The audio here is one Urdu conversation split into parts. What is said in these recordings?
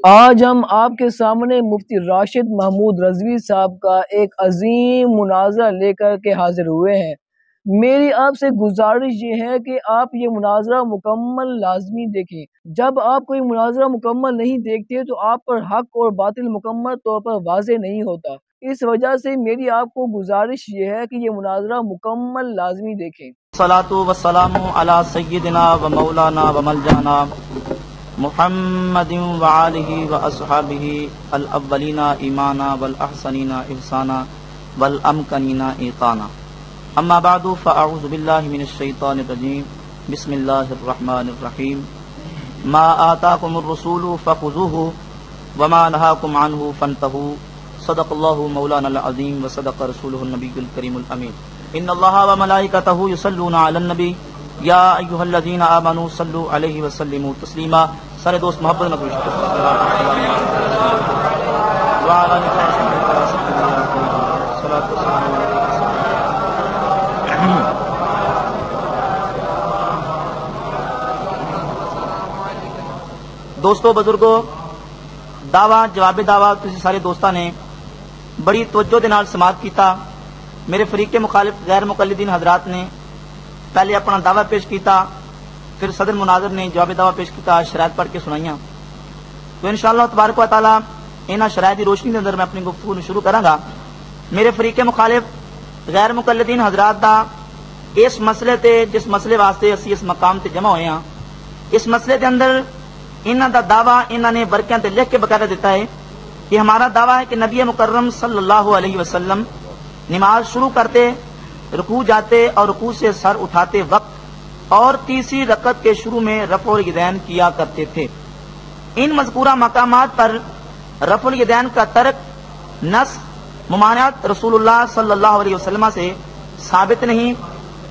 آج ہم آپ کے سامنے مفتی راشد محمود رضوی صاحب کا ایک عظیم مناظرہ لے کر کے حاضر ہوئے ہیں۔ میری آپ سے گزارش یہ ہے کہ آپ یہ مناظرہ مکمل لازمی دیکھیں۔ جب آپ کوئی مناظرہ مکمل نہیں دیکھتے تو آپ پر حق اور باطل مکمل طور پر واضح نہیں ہوتا۔ اس وجہ سے میری آپ کو گزارش یہ ہے کہ یہ مناظرہ مکمل لازمی دیکھیں۔ الصلاۃ والسلام علی سیدنا و مولانا و ملجانا محمد وآلہ واصحابہ الاولین ایمانا والاحسنین احسانا والامکنین ایقانا، اما بعد فاعوذ باللہ من الشیطان الرجیم، بسم اللہ الرحمن الرحیم۔ ما آتاکم الرسول فخذوہ وما نہاکم عنہ فانتہوا، صدق اللہ مولانا العظیم وصدق رسولہ النبی الکریم الامین۔ ان اللہ وملائکتہ یصلون علی النبی یا ایھا الذین آمنوا صلوا علیہ وسلموا تسلیما۔ سارے دوست محبت نہ گوش دوستو بزرگو، دعویٰ جواب دعویٰ تسی سارے دوستاں نے بڑی توجہ دے نال سماعت کیتا۔ میرے فریق مخالف غیر مقلدین حضرات نے پہلے اپنا دعویٰ پیش کیتا، پھر صدر مناظر نے جواب دعویٰ پیش کیتا، شرائط پڑھ کے سنائیاں۔ تو انشاءاللہ تبارک و تعالی انہاں شرائط کی روشنی کے اندر میں اپنی گفتگو شروع کراں گا۔ میرے فریق مخالف غیر مقلدین حضرات دا اس مسئلے تے جس مسئلے واسطے اسی اس مقام تے جمع ہوئے ہاں، اس مسئلے کے اندر انہاں دا دعویٰ انہاں نے برقیاں تے لکھ کے باقاعدہ دیتا ہے کہ ہمارا دعویٰ ہے کہ نبی مکرم صلی اللہ علیہ وسلم نماز شروع کرتے، رکوع جاتے اور رکوع سے سر اٹھاتے وقت اور تیسری رکعت کے شروع میں رفع الیدین کیا کرتے تھے۔ ان مذکورہ مقامات پر رفع الیدین کا ترک نسخ ممانعت رسول اللہ صلی اللہ علیہ وسلم سے ثابت نہیں،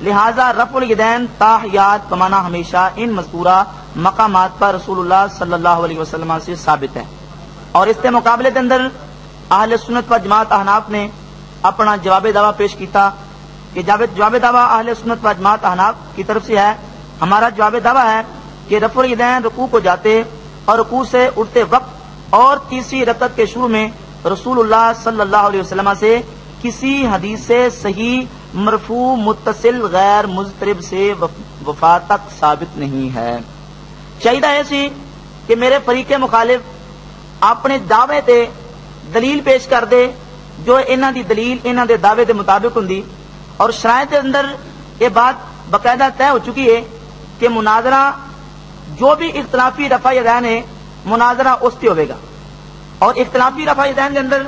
لہذا رفع الیدین تاحیات بمعنی ہمیشہ ان مذکورہ مقامات پر رسول اللہ صلی اللہ علیہ وسلم سے ثابت ہے۔ اور اس کے مقابلے کے اندر اہل سنت و جماعت احناف نے اپنا جواب دعویٰ پیش کیتا کہ جواب دعویٰ اہل سنت و جماعت احناف کی طرف سے ہے۔ ہمارا جواب دعویٰ ہے کہ رفع الیدین رکوع کو جاتے اور رکوع سے اٹھتے وقت اور تیسری رکعت کے شروع میں رسول اللہ صلی اللہ علیہ وسلم سے کسی حدیث سے صحیح مرفوع متصل غیر مضطرب سے وفات تک ثابت نہیں ہے۔ چاہیے ایسی کہ میرے فریق مخالف اپنے دعوے تے دلیل پیش کر دے جو انہاں دی دلیل انہاں دے دعوے دے مطابق ہوندی، اور شرائط کے اندر یہ بات باقاعدہ طے ہو چکی ہے کہ مناظرہ جو بھی اختلافی رفع یدین ہے مناظرہ اس سے ہوئے گا۔ اور اختلافی رفع یدین کے اندر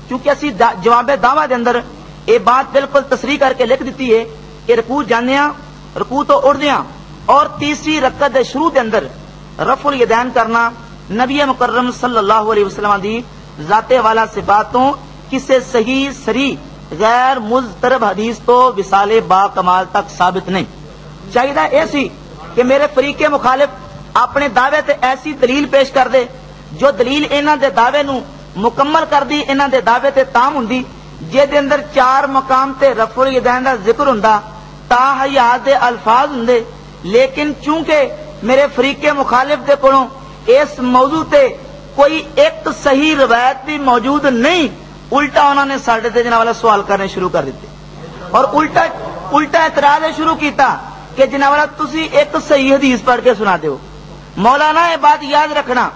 چونکہ اسی جواب دعویٰ کے اندر یہ بات بالکل تصریح کر کے لکھ دیتی ہے کہ رکوع جانے ہاں، رکوع تو اٹھ دیاں، اور تیسری رکعت دے شروع کے اندر رفع الیدین کرنا نبی مکرم صلی اللہ علیہ وسلم دی ذات والا صفاتوں کسے صحیح صریح غیر مضطرب حدیث تو وصال با کمال تک ثابت نہیں۔ چاہیے ایسی کہ میرے فریق مخالف اپنے دعوے تے ایسی دلیل پیش کر دے جو دلیل انہاں دے دعوے نو مکمل کر دی، انہاں دے دعوے تے تام ہوندی، جے دے اندر 4 مقام تے رفع الیدین دا ذکر ہوندا، تاحیات دے الفاظ ہوندے، لیکن چونکہ میرے فریق مخالف دے کولوں اس موضوع تے کوئی ایک صحیح روایت بھی موجود نہیں، الٹا انہوں نے ساڈے تے جناب والا سوال کرنے شروع کر دیتے اور الٹا اعتراض شروع کیتا کہ جناب والا تسی ایک صحیح حدیث پڑھ کے سنا دیو۔ مولانا یہ بات یاد رکھنا،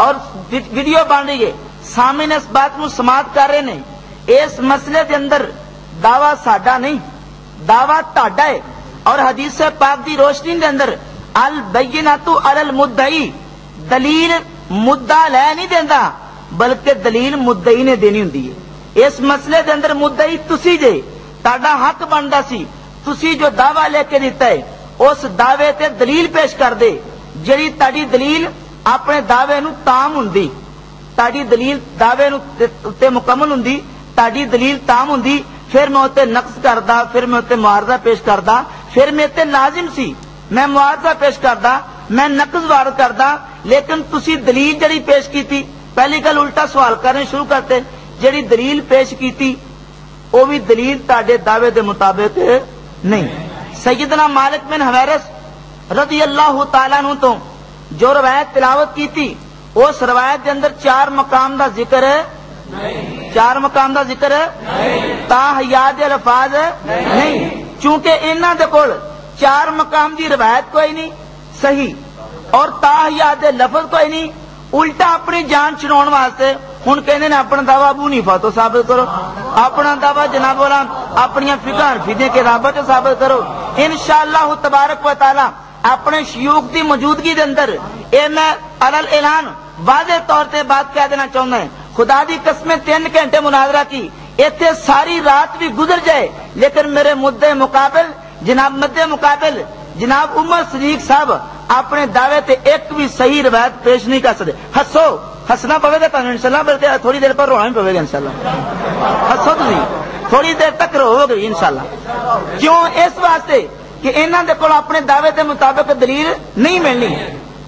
اور ویڈیو بن رہی ہے، سامعین اس بات نو سماعت کر رہے ہیں، اس مسئلے دے اندر دعویٰ ساڈا نہیں، دعویٰ تہاڈا ہے، اور حدیث پاک دی روشنی دے اندر البینۃ علی المدعی، دلیل مدعا لے نہیں دیندا بلکہ دلیل مدعی نے دینی ہوندی ہے۔ اس مسئلے دے اندر مدعی تسی جے، تہاڈا حق بندا سی تسی جو دعویٰ لے کے دیتا ہے اس دعوے تے دلیل پیش کر دے جڑی تہاڈی دلیل اپنے دعوے نو تام ہوندی، تہاڈی دلیل دعوے نو تے مکمل ہوندی، تہاڈی دلیل تام ہوندی، پھر میں تے نقص کردا، پھر میں تے معارضہ پیش کردا، پھر میں تے لازم سی میں معارضہ پیش کردا، میں نقص وارد کردا، لیکن تسی دلیل جڑی پیش کیتی، پہلی گل الٹا سوال کرنے شروع کرتے، جڑی دلیل پیش کیتی وہ بھی دلیل تہاڈے دعوے دے مطابق نہیں۔ سیدنا مالک بن حویرث رضی اللہ تعالیٰ عنہ تو جو روایت تلاوت کی تھی اس روایت کے اندر 4 مقام دا ذکر ہے؟ 4 مقام دا ذکر ہے؟ تاحیات الفاظ نہیں، چونکہ انہاں دے کول 4 مقام دی روایت کوئی نہیں صحیح اور تاحیات لفظ کوئی نہیں، الٹا اپنی جان چھڑاؤن واسطے ہن کہندے نے اپنا دعویٰ ابو حنیفہ تو ثابت کرو، اپنا دعویٰ جناب والا اپنی فقہ حنفی کے رابطے تو ثابت کرو۔ انشاءاللہ تبارک و تعالی اپنے شیوخ دی موجودگی دے اندر اے میں علل اعلان واضح طور تے بات کہہ دینا چاہتا ہے، خدا دی قسمیں 3 گھنٹے مناظرہ کی، ایتھے ساری رات بھی گزر جائے لیکن میرے مدعے مقابل جناب عمر صدیق صاحب اپنے دعوے تے ایک بھی صحیح روایت پیش نہیں کر سکتے۔ ہسو، ہسنا پوے گا تمہیں انشاءاللہ، بلکہ تھوڑی دیر پر رونا بھی پوے گا انشاءاللہ، ہسو تسی تھوڑی دیر تک رو گے انشاءاللہ۔ کیوں؟ اس واسطے کہ انہاں دے کول اپنے دعوے دے مطابق دلیل نہیں ملنی،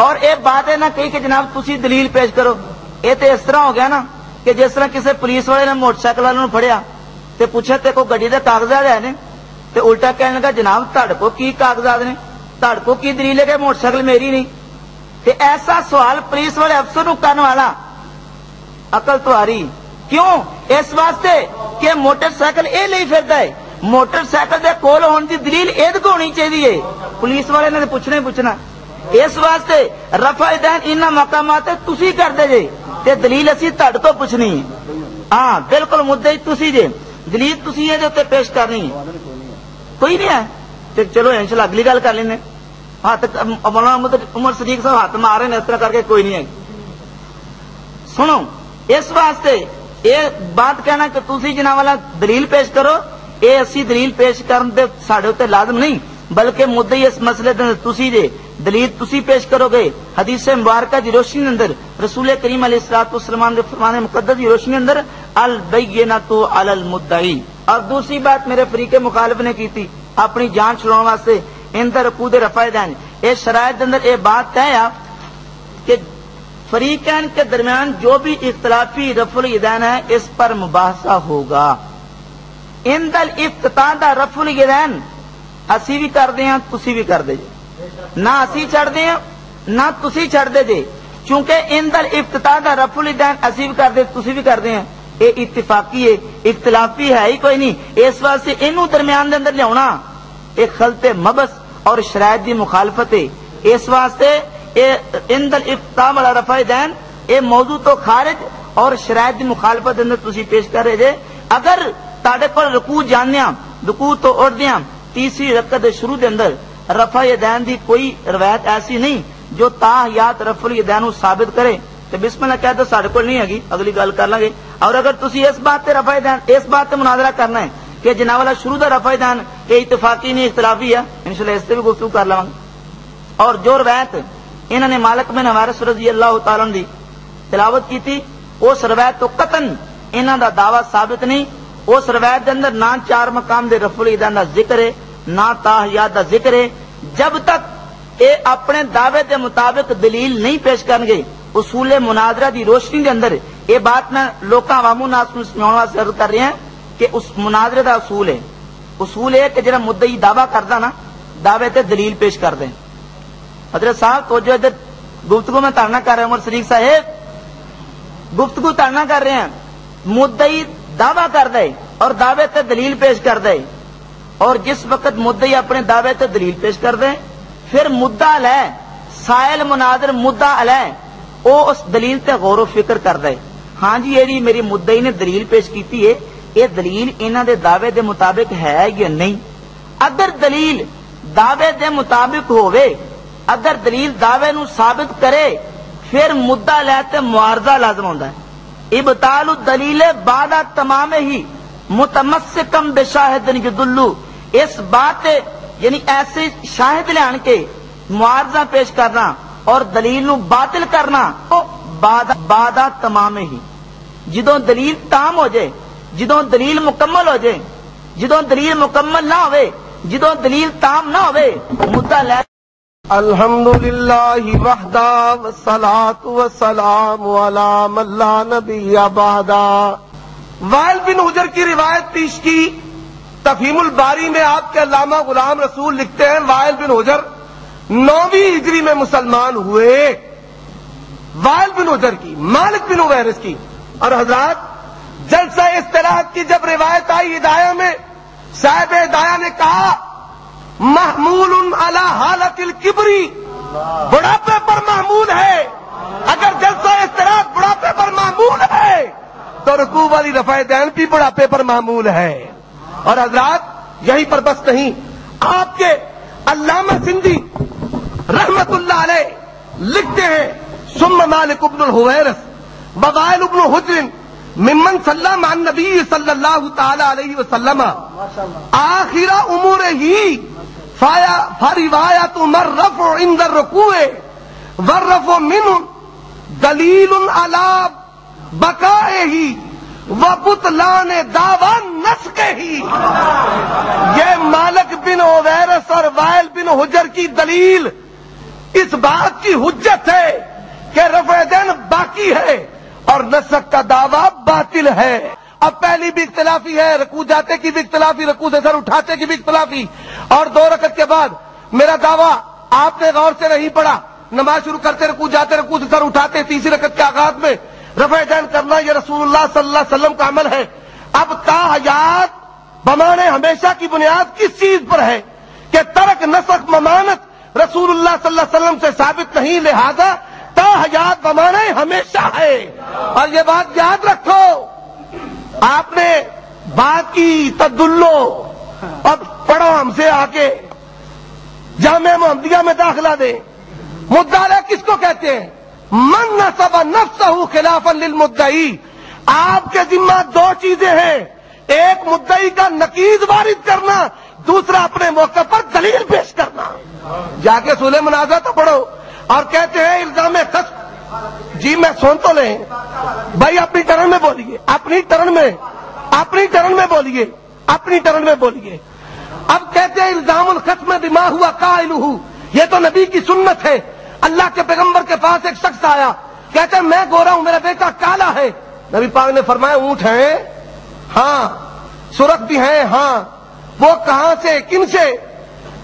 اور یہ بات ہے نہ کہی کہ جناب تسی دلیل پیش کرو۔ یہ تو اس طرح ہو گیا نا کہ جس طرح کسی پولیس والے نے موٹر سائیکل والوں پھڑیا تے پوچھا تے کو گڈی دے کاغذات ہے تے الٹا کہنے لگا جناب تہاڈے کو کی کاغذات نے، تہاڈے کو کی دلیل ہے کہ موٹر سائیکل میری نہیں؟ تے ایسا سوال پولیس والے افسر نو کرنے والا عقل تو آ رہی کیوں؟ اس واسطے کہ موٹر سائیکل یہ نہیں پھردا ہے، موٹر سائیکل دے کول ہون دی دلیل اید کو ہونی چاہیے، پولیس والے نے پوچھنا ہی پوچھنا۔ اس واسطے رفع دین انہاں مقامات تسی کردے جے تے دلیل اسی تہاڈے تو پوچھنی ہے۔ ہاں بالکل مدعی تسی جے، دلیل تسی ہے جو تے پیش کرنی ہے، کوئی نہیں ہے تے چلو انشاءاللہ اگلی گل کر لینے۔ ہاتھ مولانا عمر صدیق صاحب ہاتھ مار رہے ہیں اس طرح کر کے، کوئی نہیں ہے۔ سنو، اس واسطے یہ بات کہنا کہ تسی جناب والا دلیل پیش کرو، یہ اسی دلیل پیش کرن دے ساڈے تے لازم نہیں، بلکہ مدعی اس مسئلے دے تسی جے، دلیل تسی پیش کرو گے حدیث مبارکہ دی روشنی اندر، رسول کریم علیہ الصلوۃ والسلام دے فرمان مقدس دی روشنی اندر، البینۃ علی المدعی۔ اور دوسری بات میرے فریق مخالف نے کی تھی اپنی جان چھڑاؤن واسطے اندر رکوع دے رفع دین، اس شرائط اندر یہ بات طے ہے کہ فریقین کے درمیان جو بھی اختلافی رفع الیدین ہے اس پر مباحثہ ہوگا۔ عند الافتتاح دا رفع الیدین اسی بھی کر دے ہیں تسی بھی کر دے جے، نہ اسی چھڑ دے ہیں نہ تسی چھڑ دے جے، چونکہ عند الافتتاح دا رفع الیدین اسی بھی کر دے تسی بھی کر دے ہیں، یہ اتفاقی ہے، اختلافی ہے ہی کوئی نہیں۔ اس واسطے انہوں درمیان دے اندر لیاؤنا ایک خلط مبس اور شرائط دی مخالفت ہے۔ اس واسطے عند الافتتاح والا رفع دین یہ موضوع تو خارج اور شرائط دی مخالفت اندر تسی پیش کر رہے جے۔ اگر تاڑے پر رکوع جانیاں رکوع تو اٹھ دیاں تیسری رکعت دے شروع دے اندر رفع یدین دی کوئی روایت ایسی نہیں جو تاحیات رفع الیدین کو ثابت کرے تو بسم اللہ کہہ دو ساڈے کول نہیں ہے، اگلی گل کر لیں گے۔ اور اگر تسی اس بات تے رفع یدین اس بات تے مناظرہ کرنا ہے کہ جناب والا شروع دا رفع یدین یہ اتفاقی نہیں اختلافی ہے، انشاءاللہ اس تے بھی گفتگو کر لواں گے۔ اور جو روایت انہوں نے مالک بن حوارث رضی اللہ تعالی عنہ دی تلاوت کی تھی اس روایت تو قطعاً انہاں دا دعویٰ ثابت نہیں، اس روایت دے اندر نہ 4 مقام دے رفع الیدین دا ذکر ہے نہ تاحیات دا ذکر ہے۔ جب تک اے اپنے دعوے دے مطابق دلیل نہیں پیش کرن گے اصول مناظرہ دی روشنی دے اندر، یہ بات میں لوکاں عوام الناس کو سمجھاؤن واسطے عرض کر رہے ہیں کہ اس مناظرے دا اصول ہے کہ جڑا مدعی دعویٰ کردا نا دعوے تے دلیل پیش کر دیں۔ حضرت صاحب توجہ ادھر گفتگو میں تارنا کر رہے ہیں، عمر صدیق صاحب گفتگو تارنا کر رہے ہیں، مدعی دعویٰ کر دے اور دعوے تے دلیل پیش کر دے، اور جس وقت مدعی اپنے دعوے تے دلیل پیش کر دے پھر مدعا علیہ سائل مناظر مدعا علیہ او اس دلیل تے غور و فکر کر دے، ہاں جی یہ میری مدعی نے دلیل پیش کیتی ہے، یہ دلیل انہاں دے دعوے دے مطابق ہے یا نہیں۔ اگر دلیل دعوے دے مطابق ہوئے، اگر دلیل دعوے نو ثابت کرے پھر مدعا علیہ تے معارضہ لازم ہوندا ہے۔ ابطال الدلیل بعد تمام ہی متمسکم بشاہد یدلو، اس بات یعنی ایسے شاہد لے آن کے معارضہ پیش کرنا اور دلیل نو باطل کرنا بعد تمام ہی، جدوں دلیل تام ہو جائے، جدوں دلیل مکمل ہو جائے، جدوں دلیل مکمل نہ ہوئے، جدوں دلیل تام نہ ہوئے مدعا لے۔ الحمدللہ وحدہ والصلاة والسلام علی من لا نبی بعدہ۔ وائل بن حجر کی روایت پیش کی تفہیم الباری میں، آپ کے علامہ غلام رسول لکھتے ہیں وائل بن حجر 9ویں ہجری میں مسلمان ہوئے، وائل بن حجر کی، مالک بن حویرث کی. اور حضرات جلسہ استراحت کی جب روایت آئی ہدایہ میں، صاحب ہدایہ نے کہا محمول علی حالت الکبری، بڑھاپے پر محمول ہے. اگر جلسہ استراحت بڑھاپے پر معمول ہے تو رکوع والی رفع دین بھی بڑھاپے پر معمول ہے. اور حضرات یہیں پر بس نہیں، آپ کے علامہ سندھی رحمت اللہ علیہ لکھتے ہیں ثم مالک ابن الحویرث ووائل ابن حجر ممن صلی مع النبی صلی اللہ تعالی علیہ وسلم آخر امورہ فروایت مرفع عند الرکوع والرفع منہ دلیل علی بقائہ وبطلان دعوی نسخہ. یہ مالک بن حویرث اور وائل بن حجر کی دلیل اس بات کی حجت ہے کہ رفع دین باقی ہے اور نسخ کا دعویٰ باطل ہے. اب پہلی بھی اختلافی ہے، رکوع جاتے کی بھی اختلافی، رکوع سے سر اٹھاتے کی بھی اختلافی، اور 2 رکعت کے بعد میرا دعویٰ آپ نے غور سے نہیں پڑھا، نماز شروع کرتے رکوع جاتے، رکوع سے سر اٹھاتے، تیسری رکعت کے آغاز میں رفع دین کرنا یہ رسول اللہ صلی اللہ علیہ وسلم کا عمل ہے. اب تا حیات بمانے ہمیشہ کی بنیاد کس چیز پر ہے کہ ترک نسخ ممانت رسول اللہ صلی اللہ علیہ وسلم سے ثابت نہیں، لہذا تا حیات بمانے ہمیشہ ہے. اور یہ بات یاد رکھو، آپ نے بات کی تدلو، اب پڑھو ہم سے آ کے جامعہ محمدیہ میں داخلہ دیں. مدعا کس کو کہتے ہیں؟ من نصب نفسہ خلافا للمدعی. آپ کے ذمہ 2 چیزیں ہیں، ایک مدعی کا نقیض وارد کرنا، دوسرا اپنے موقع پر دلیل پیش کرنا. جا کے صلح منازعہ تو پڑھو. اور کہتے ہیں الزام خصم. جی میں سن تو لیں بھائی، اپنی ٹرن میں بولیے، اپنی ٹرن میں بولیے. اب کہتے ہیں الزام الخصم بما ہوا قائلہ، یہ تو نبی کی سنت ہے. اللہ کے پیغمبر کے پاس ایک شخص آیا، کہتے ہیں میں گورا ہوں، میرا بیٹا کالا ہے. نبی پاک نے فرمایا اونٹ ہیں؟ ہاں. سرخ بھی ہیں؟ ہاں. وہ کہاں سے، کن سے؟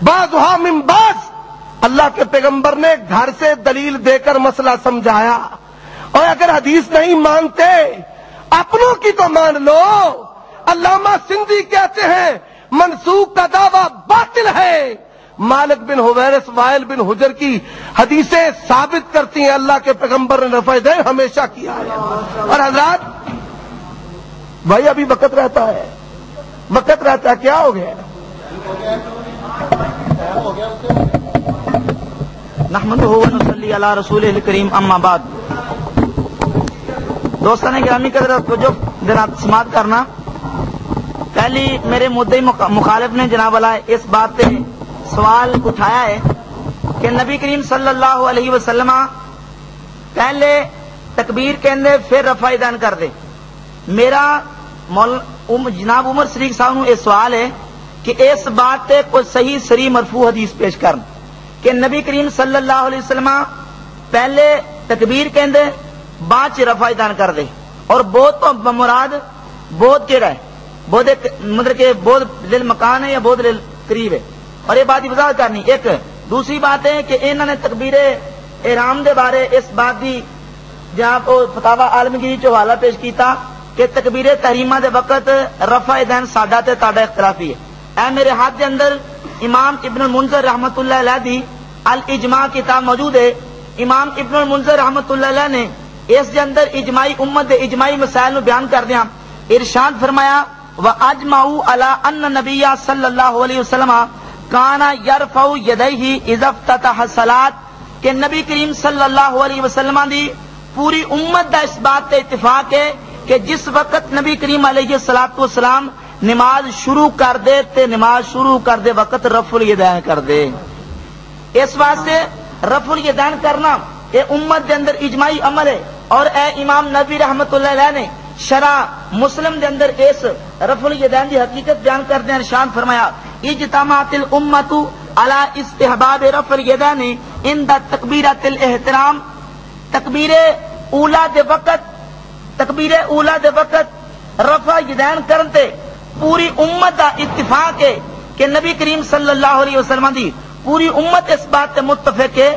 بعضھا من بعض. اللہ کے پیغمبر نے گھر سے دلیل دے کر مسئلہ سمجھایا. اور اگر حدیث نہیں مانتے اپنوں کی تو مان لو. علامہ سندھی کہتے ہیں منسوخ کا دعویٰ باطل ہے. مالک بن حویرث وائل بن حجر کی حدیثیں ثابت کرتی ہیں اللہ کے پیغمبر نے رفع دین ہمیشہ کیا ہے. اور حضرات بھائی ابھی وقت رہتا ہے، کیا ہو گیا؟ نحمدہ و نصلی علی رسولہ الکریم، اما بعد. دوستان گرامی قدر جو جناب سماعت کرنا، پہلی میرے مدعی مخالف نے جناب والا اس بات پہ سوال اٹھایا ہے کہ نبی کریم صلی اللہ علیہ وسلم پہلے تکبیر کہندے پھر رفع دین کر دے. میرا جناب عمر صدیق صاحب نو یہ سوال ہے کہ اس بات پہ کوئی صحیح صریح مرفوع حدیث پیش کرن کہ نبی کریم صلی اللہ علیہ وسلم پہلے تکبیر کہندے بعد رفع دین کر دے. اور بود تو بمراد بود کیڑا ہے؟ بود مطلب کہ بود للمکان ہے یا بود للقریب ہے. اور یہ بات وضاحت کرنی. ایک دوسری بات ہے کہ انہوں نے تکبیر احرام دے بارے اس بات دی جہاں کو فتاوی عالمگیری چ حوالہ پیش کیتا کہ تکبیر تحریمہ دے وقت رفع دین ساڈا تے تاڈا اختلافی ہے. اے میرے ہاتھ دے اندر امام ابن المنذر رحمت اللہ علیہ دی الاجماع کتاب موجود ہے. امام ابن المنذر رحمت اللہ علیہ نے اس دے اندر اجماعی امت دے اجماعی مسائل نو بیان کردیاں ارشاد فرمایا وَأَجْمَعُوا عَلَىٰ أَنَّ النَّبِيَّ صلی اللہ علیہ وسلم کانا یرفع یدیہ اذا افتتح الصلاۃ کہ نبی کریم صلی اللہ علیہ وسلم دی پوری امت دا اس بات تے اتفاق ہے کہ جس وقت نبی کریم علیہ الصلوۃ والسلام نماز شروع کر دے تے نماز شروع کر دے وقت رفع الیدین کر دے. اس واسطے رفع الیدین کرنا یہ امت دے اندر اجماعی عمل ہے. اور اے امام نووی رحمت اللہ علیہ نے شرح مسلم دے اندر اس رفع الیدین دی حقیقت بیان کردے ارشاد فرمایا اجتماعت الامت علی استحباب رفع الیدین عند تکبیرۃ الاحترام. تکبیر اولا دے وقت رفع الیدین کرتے پوری امت دا اتفاق ہے کہ نبی کریم صلی اللہ علیہ وسلم دی پوری امت اس بات تے متفق ہے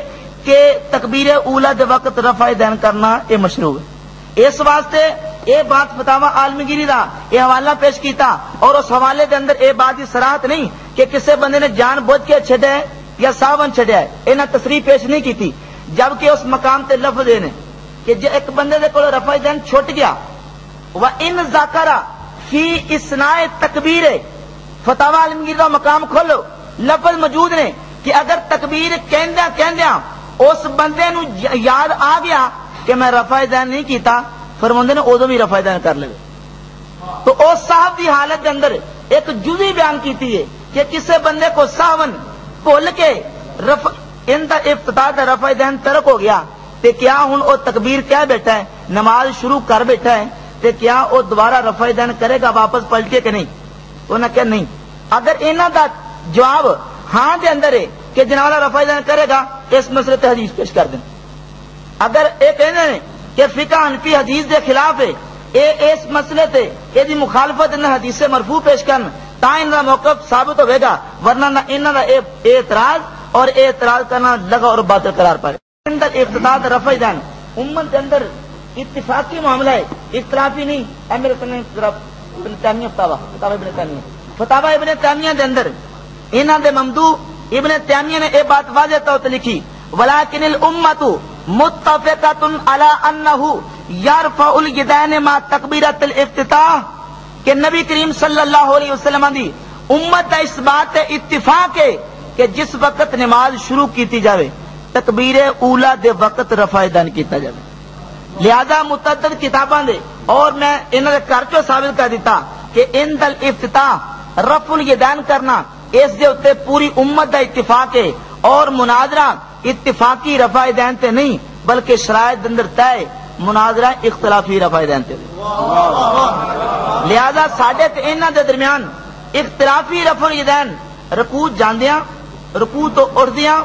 کہ تکبیر اولا دے وقت رفع دین کرنا یہ مشروع ہے۔ اس واسطے یہ بات فتاوا عالمگیری دا یہ حوالہ پیش کیتا، اور اس حوالے دے اندر یہ بات کی صراحت نہیں کہ کسی بندے نے جان بوجھ کے چھڈیا ہے یا ساون چھڈیا ہے، انہاں تصریح پیش نہیں کیتی، جبکہ اس مقام تے لفظ نے کہ جے ایک بندے دے کول رفع دین چھٹ گیا وَإِن ذَكَرَ فِي اِسْنَاءِ تکبیر، فتاوا عالمگیر دا مقام کھولو، لفظ موجود نے کہ اگر تکبیر کہندیاں اس بندے نو یاد آ گیا کہ میں رفع دین نہیں کیتا، فرماندے نے ادو بھی رفع دین کر لے۔ تو اس صاحب دی حالت کے اندر ایک جزئی بیان کیتی ہے کہ کسے بندے کو ساون بھول کے اندا افتتاح دا رفع دین ترک ہو گیا تے کیا ہن او تکبیر کہہ بیٹھا ہے، نماز شروع کر بیٹھا ہے، تے کیا او دوبارہ رفع دین کرے گا واپس پلٹ کے کہ نہیں؟ انہاں کہ نہیں۔ اگر انہاں دا جواب ہاں دے اندر ہے کہ جناب رفع دین کرے گا، اس مسئلے تے حدیث پیش کر دیں۔ اگر یہ کہنے ہیں کہ فقہ حنفی حدیث دے خلاف ہے، اس مسئلے تے یہ مخالفت انہاں حدیث سے مرفوع پیش کرن تا انہاں دا موقف ثابت ہوئے گا، ورنہ نہ انہاں دا اعتراض اور اعتراض کرنا لغو اور باطل قرار پائے۔ اندر افتتاح رفع دین امت کے اندر اتفاقی معاملہ ہے، اختلافی نہیں۔ اے میرے سامنے ابن تیمیہ فتاوا ابن تیمیہ دے اندر انہاں دے ممدوح ابن تیمیہ نے یہ بات واضح طور تے لکھی، ولکن الامۃ متفقۃ علی انہ یرفع الیدین مع تکبیرۃ الافتتاح، کہ نبی کریم صلی اللہ علیہ وسلم دی امت کا اس بات تے اتفاق ہے کہ جس وقت نماز شروع کیتی جاوے تکبیر اولا دے وقت رفع دین کیتا جاوے۔ لہذا متعدد کتاباں دے اور میں انہاں دے کر کے ثابت کر دیتا کہ عند الافتتاح رفع الیدین کرنا اس دے اوتے پوری امت دا اتفاق ہے، اور مناظرہ اتفاقی رفع دین تے نہیں بلکہ شرائط دے اندر طے مناظرہ اختلافی رفع دین تے۔ لہذا ساڈے تے انہاں دے درمیان اختلافی رفع الیدین رکوع جاندیاں رکوع تو اٹھدیاں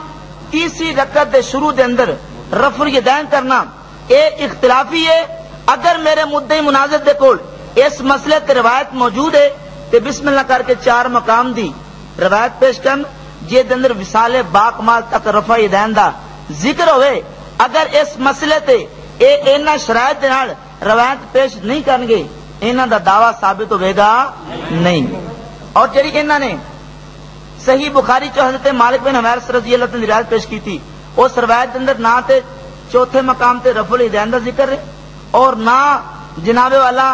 تیسری رکعت دے شروع دے اندر رفع الیدین کرنا اے اختلافی ہے۔ اگر میرے مدعی مناظر دے کول اس مسئلے تے روایت موجود ہے تے بسم اللہ کر کے 4 مقام دی روایت پیش کرن جے دے اندر وصال باکمال تک رفع الیدین دا ذکر ہوئے۔ اگر اس مسئلے تے انہاں شرائط دے نال روایت پیش نہیں کرن گے انہاں دا دعویٰ ثابت ہوئے گا نہیں۔ اور جڑی انہاں نے صحیح بخاری چ حضرت مالک بن حویرث رضی اللہ عنہ روایت پیش کی تھی، اس روایت کے اندر نہ تے چوتھے مقام تے رفع الیدین دا ذکر ہے اور نہ جناب والا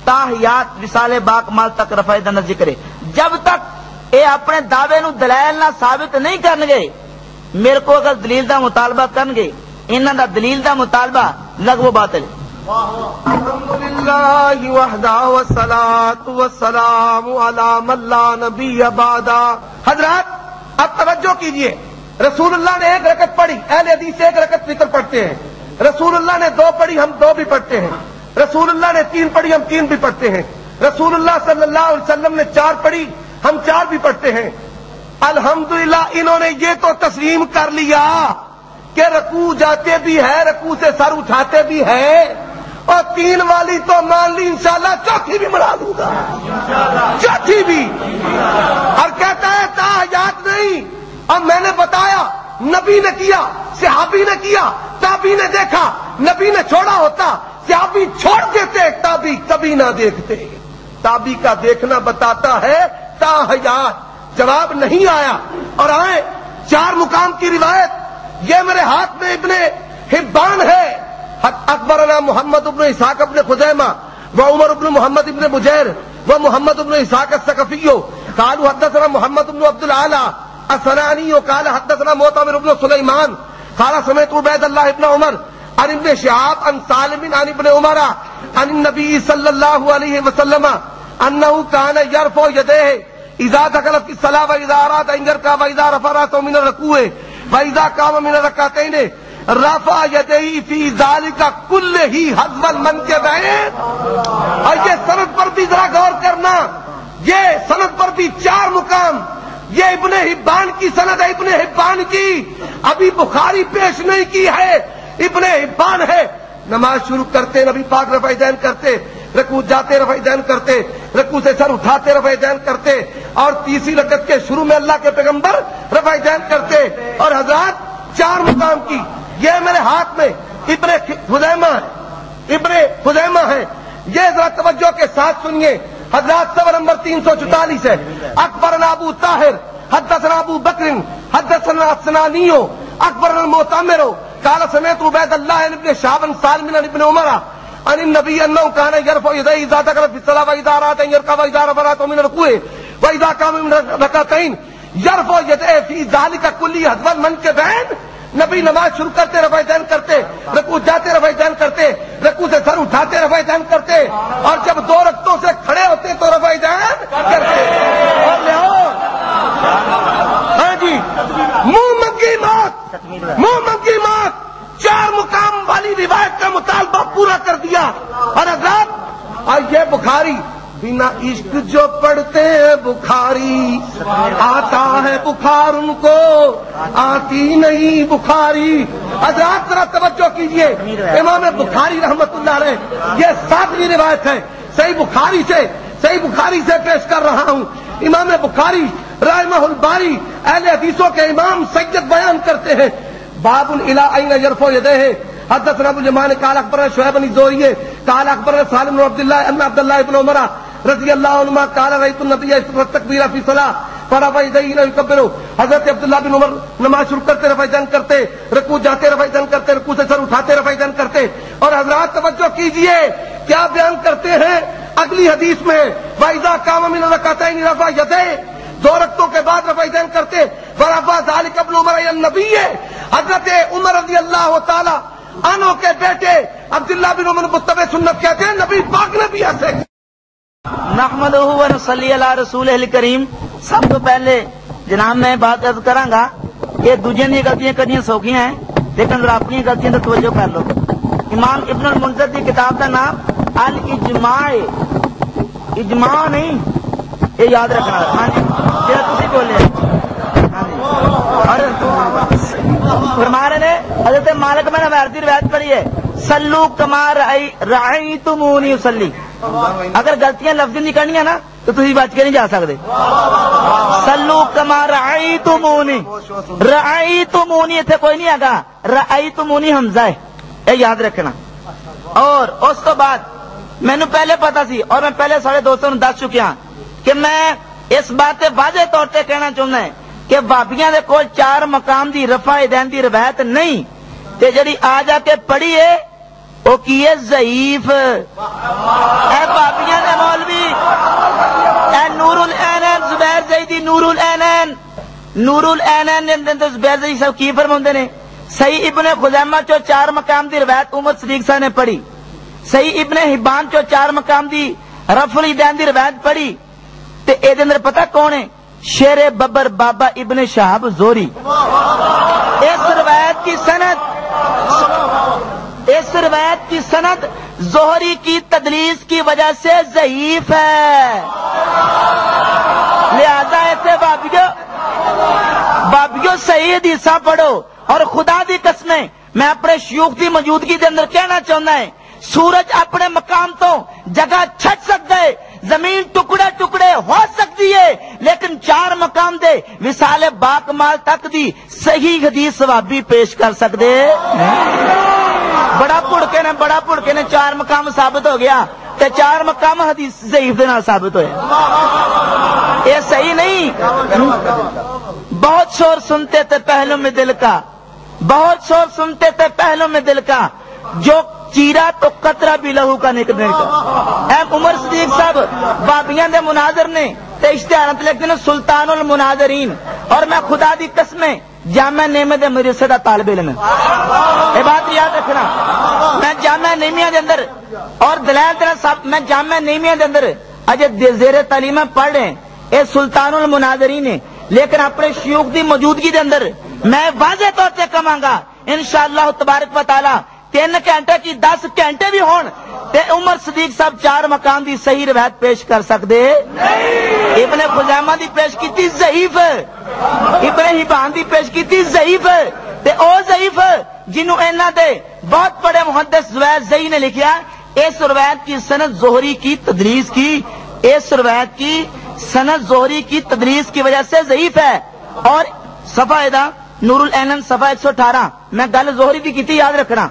تاحیات وصال باکمال تک رفع الیدین دا ذکر ہے۔ جب تک اے اپنے دعوے نو دلائل نہ ثابت نہیں کرن گے، میرے کو اگر دلیل دا مطالبہ کرن گے انہاں دا دلیل دا مطالبہ لغو باطل ہے۔ الحمدللہ وحدہ والصلاة والسلام علی من لا نبی بعدہ۔ حضرات اب توجہ کیجئے، رسول اللہ نے 1 رکعت پڑھی، اہل حدیث 1 رکعت فطر پڑھتے ہیں، رسول اللہ نے 2 پڑھی ہم 2 بھی پڑھتے ہیں، رسول اللہ نے 3 پڑھی ہم 3 بھی پڑھتے ہیں، رسول اللہ صلی اللہ علیہ وسلم نے 4 پڑھی ہم 4 بھی پڑھتے ہیں۔ الحمدللہ انہوں نے یہ تو تسلیم کر لیا کہ رکوع جاتے بھی ہے، رکوع سے سر اٹھاتے بھی ہے، اور 3 والی تو مان لی انشاءاللہ 4تھی بھی بنا دوں گا، 4تھی بھی۔ اور کہتا ہے تاحیات نہیں، اور میں نے بتایا نبی نے کیا، صحابی نے کیا، تابعی نے دیکھا، نبی نے چھوڑا ہوتا صحابی چھوڑ دیتے، تابعی کبھی نہ دیکھتے۔ تابعی کا دیکھنا بتاتا ہے تاحیات۔ جواب نہیں آیا، اور آئے 4 مقام کی روایت، یہ میرے ہاتھ میں ابن حبان ہے۔ اکبرنا محمد ابن اسحاق ابن خزیمہ و عمر ابن محمد ابن بجیر و محمد ابن اسحاق الثقفی قالوا حدثنا محمد ابن عبد الاعلى الصنعاني قال حدثنا معتمر ابن سليمان قال سمعت عبيد الله ابن عمر عن ابن شهاب عن سالم عن ابن عمر عن النبي صلى الله عليه وسلم انه كان يرفع يديه اذا دخل في الصلاه واذا اراد ان يركع واذا رفع راسه من الركوع واذا قام من الركعتين رفع يديه في ذلك كله حذو المنكبين۔ اور یہ سند پر بھی ذرا غور کرنا، یہ سند پر بھی 4 مقام، یہ ابن حبان کی سند ہے، ابن حبان کی، ابھی بخاری پیش نہیں کی ہے، ابن حبان ہے۔ نماز شروع کرتے نبی پاک رفع دین کرتے، رکوع جاتے رفع دین کرتے، رکوع سے سر اٹھاتے رفع دین کرتے، اور تیسری رکعت کے شروع میں اللہ کے پیغمبر رفع دین کرتے۔ اور حضرات 4 مقام کی. یہ میرے ہاتھ میں ابن خزیمہ ہے. یہ ذرا توجہ کے ساتھ سنیے حضرات. صفحہ نمبر 344 ہے. اکبرنا ابو طاہر حدثنا ابو بکر حدثنا السنانیو اکبرنا المعتمر قال سمعت عبید اللہ ابن شہاب سالم ابن عمر عن النبی انه كان يرفع يديه اذا دخل في الصلاه واذا اراد ان يركع واذا رفع من الركوع واذا قام من ركعتين يرفع يديه في ذلك كله حذو المنكبين. نبی نماز شروع کرتے رفع دین کرتے, رکوع جاتے رفع دین کرتے, رکوع سے سر اٹھاتے رفع دین کرتے, اور جب 2 رکعتوں سے کھڑے ہوتے تو رفع دین کرتے. اور لہو ہاں جی منہ منگی موت 4 مقام والی روایت کا مطالبہ پورا کر دیا. اور حضرات اور یہ بخاری بنا عشق جو پڑھتے ہیں بخاری آتا ہے بخار ان کو آتی نہیں بخاری. حضرات ذرا توجہ کیجئے. امام بخاری رحمت اللہ علیہ یہ 7ویں روایت ہے. صحیح بخاری سے پیش کر رہا ہوں. امام بخاری رحمہ الباری اہل حدیثوں کے امام سید بیان کرتے ہیں. باب الی این یرفع یدیہ. حدثنا ابو اليمان قال اخبرنا شعیب بن زہری قال اخبرنا سالم بن عبد الله ان عبد الله بن عمر رضی اللہ عنہما قال رأيت النبي يسر التكبير في صلاة فرفع يديه يكبر. حضرت عبداللہ بن عمر نماز شروع کرتے رفع دین کرتے, رکوع جاتے رفع دین کرتے, رکوع سے سر اٹھاتے رفع دین کرتے. اور حضرات توجہ کیجئے کیا بیان کرتے ہیں اگلی حدیث میں وَإِذَا قَامَ مِنَ الرَّكْعَتَيْنِ رَفَعَ يَدَيْهِ. 2 رکعتوں کے بعد رفع دین کرتے. وَرَفَعَ ذَلِكَ ابْنُ عُمَرَ إِلَى النَّبِيِّ. حضرت عمر رضی اللہ تعالی عنہ کے بیٹے عبداللہ بن عمر متبع سنت کہتے ہیں نبی پاک نے بھی ایسے. نحمدہ و نصلی علی رسولہ الکریم. سب تو پہلے جناب میں بات عرض کراں گا کہ دوجے دی غلطیاں کرنیاں سوکھیاں ہیں, لیکن ذرا اپنی غلطیاں تے توجہ کر لو. امام ابن المنذر دی کتاب کا نام الاجماع, اجماع نہیں, یہ یاد رکھنا. ہاں جی جی تسی بولے. ہاں جی اور فرما رہے نے حضرت مالک میں نے دی روایت پڑھی ہے سلو کما رأیتمونی اصلی. اگر غلطیاں لفظ نہیں کرنی نا تو تسی بچ کے نہیں جا سکتے. سلو کما رأیتمونی, رأیتمونی اتنے کوئی نہیں آگا, رأیتمونی حمزہ ہے, یہ یاد رکھنا. اور اس تو بعد مینو پہلے پتا سی اور میں پہلے سارے دوستوں نے دس چکیا کہ میں اس بات واضح طور پہ کہنا چاہتا ہے کہ بابیاں دے کول 4 مقام دی رفع دین دی روایت نہیں تے جڑی آ جا کے پڑھی ہے وہ کی ہے ضعیف. اے بابیاں دے مولوی اے نور العینین زبیر زیدی نور العینین دے زبیر زیدی صاحب کی فرماندے نے صحیح ابن خزیمہ چو 4 مقام دی روایت عمر صدیق صاحب نے پڑھی. صحیح ابن حبان چو 4 مقام دی رفع الدین دی روایت پڑھی تے اے دے اندر پتہ کون ہے شیر ببر بابا ابن شہاب زہری. اس روایت کی سند زہری کی تدلیس کی وجہ سے ضعیف ہے. لہذا ایسے بابیو صحیح حدیثاں پڑھو. اور خدا دی قسمیں میں اپنے شیوخ دی موجودگی دے اندر کہنا چاہتا ہے سورج اپنے مقام تو جگہ چھٹ سکتا ہے, زمین ٹکڑے ٹکڑے ہو سکتی ہے, لیکن 4 مقام دے وصال باکمال تک دی صحیح حدیث ثوابی پیش کر سکتے. بڑا پڑکے نے 4 مقام ثابت ہو گیا تے 4 مقام حدیث ضعیف دے نال ثابت ہوئے. یہ صحیح نہیں. بہت شور سنتے تھے پہلو میں دل کا, بہت شور سنتے تھے پہلو میں دل کا, جو چیرا تو قطرہ بھی لہو کا نکلنے کا. اے عمر صدیق صاحب بابیاں دے مناظر نے تے اشتہارات لکھتے ہیں سلطان المناظرین. اور میں خدا دی قسمیں جامعہ نعمت دے مدرسے دا طالب علم ہے. یہ بات یاد رکھنا. میں جامعہ نعمیہ دے اندر اور دلائل تیرا صاحب میں جامعہ نعمیہ دے اندر اجے زیر تعلیم پڑھ رہے ہیں, اے سلطان المناظرین ہے, لیکن اپنے شیوخ دی موجودگی دے اندر میں واضح طور سے کہاں گا انشاءاللہ تبارک و تعالی 3 گھنٹے کی 10 گھنٹے بھی ہون تے عمر صدیق صاحب 4 مقام دی صحیح روایت پیش کر سکتے. ابن خزیمہ دی پیش کیتی ضعیف, ابن حبان دی پیش کیتی ضعیف تے او ضعیف جنہوں اینا دے بہت بڑے محدث زوید زئی نے لکھیا اس روایت کی سند زہری کی تدلیس کی, اس روایت کی سند زہری کی تدلیس کی وجہ سے ضعیف ہے. اور صفحہ نور العینن صفحہ 118 میں گل زہری بھی کی یاد رکھنا.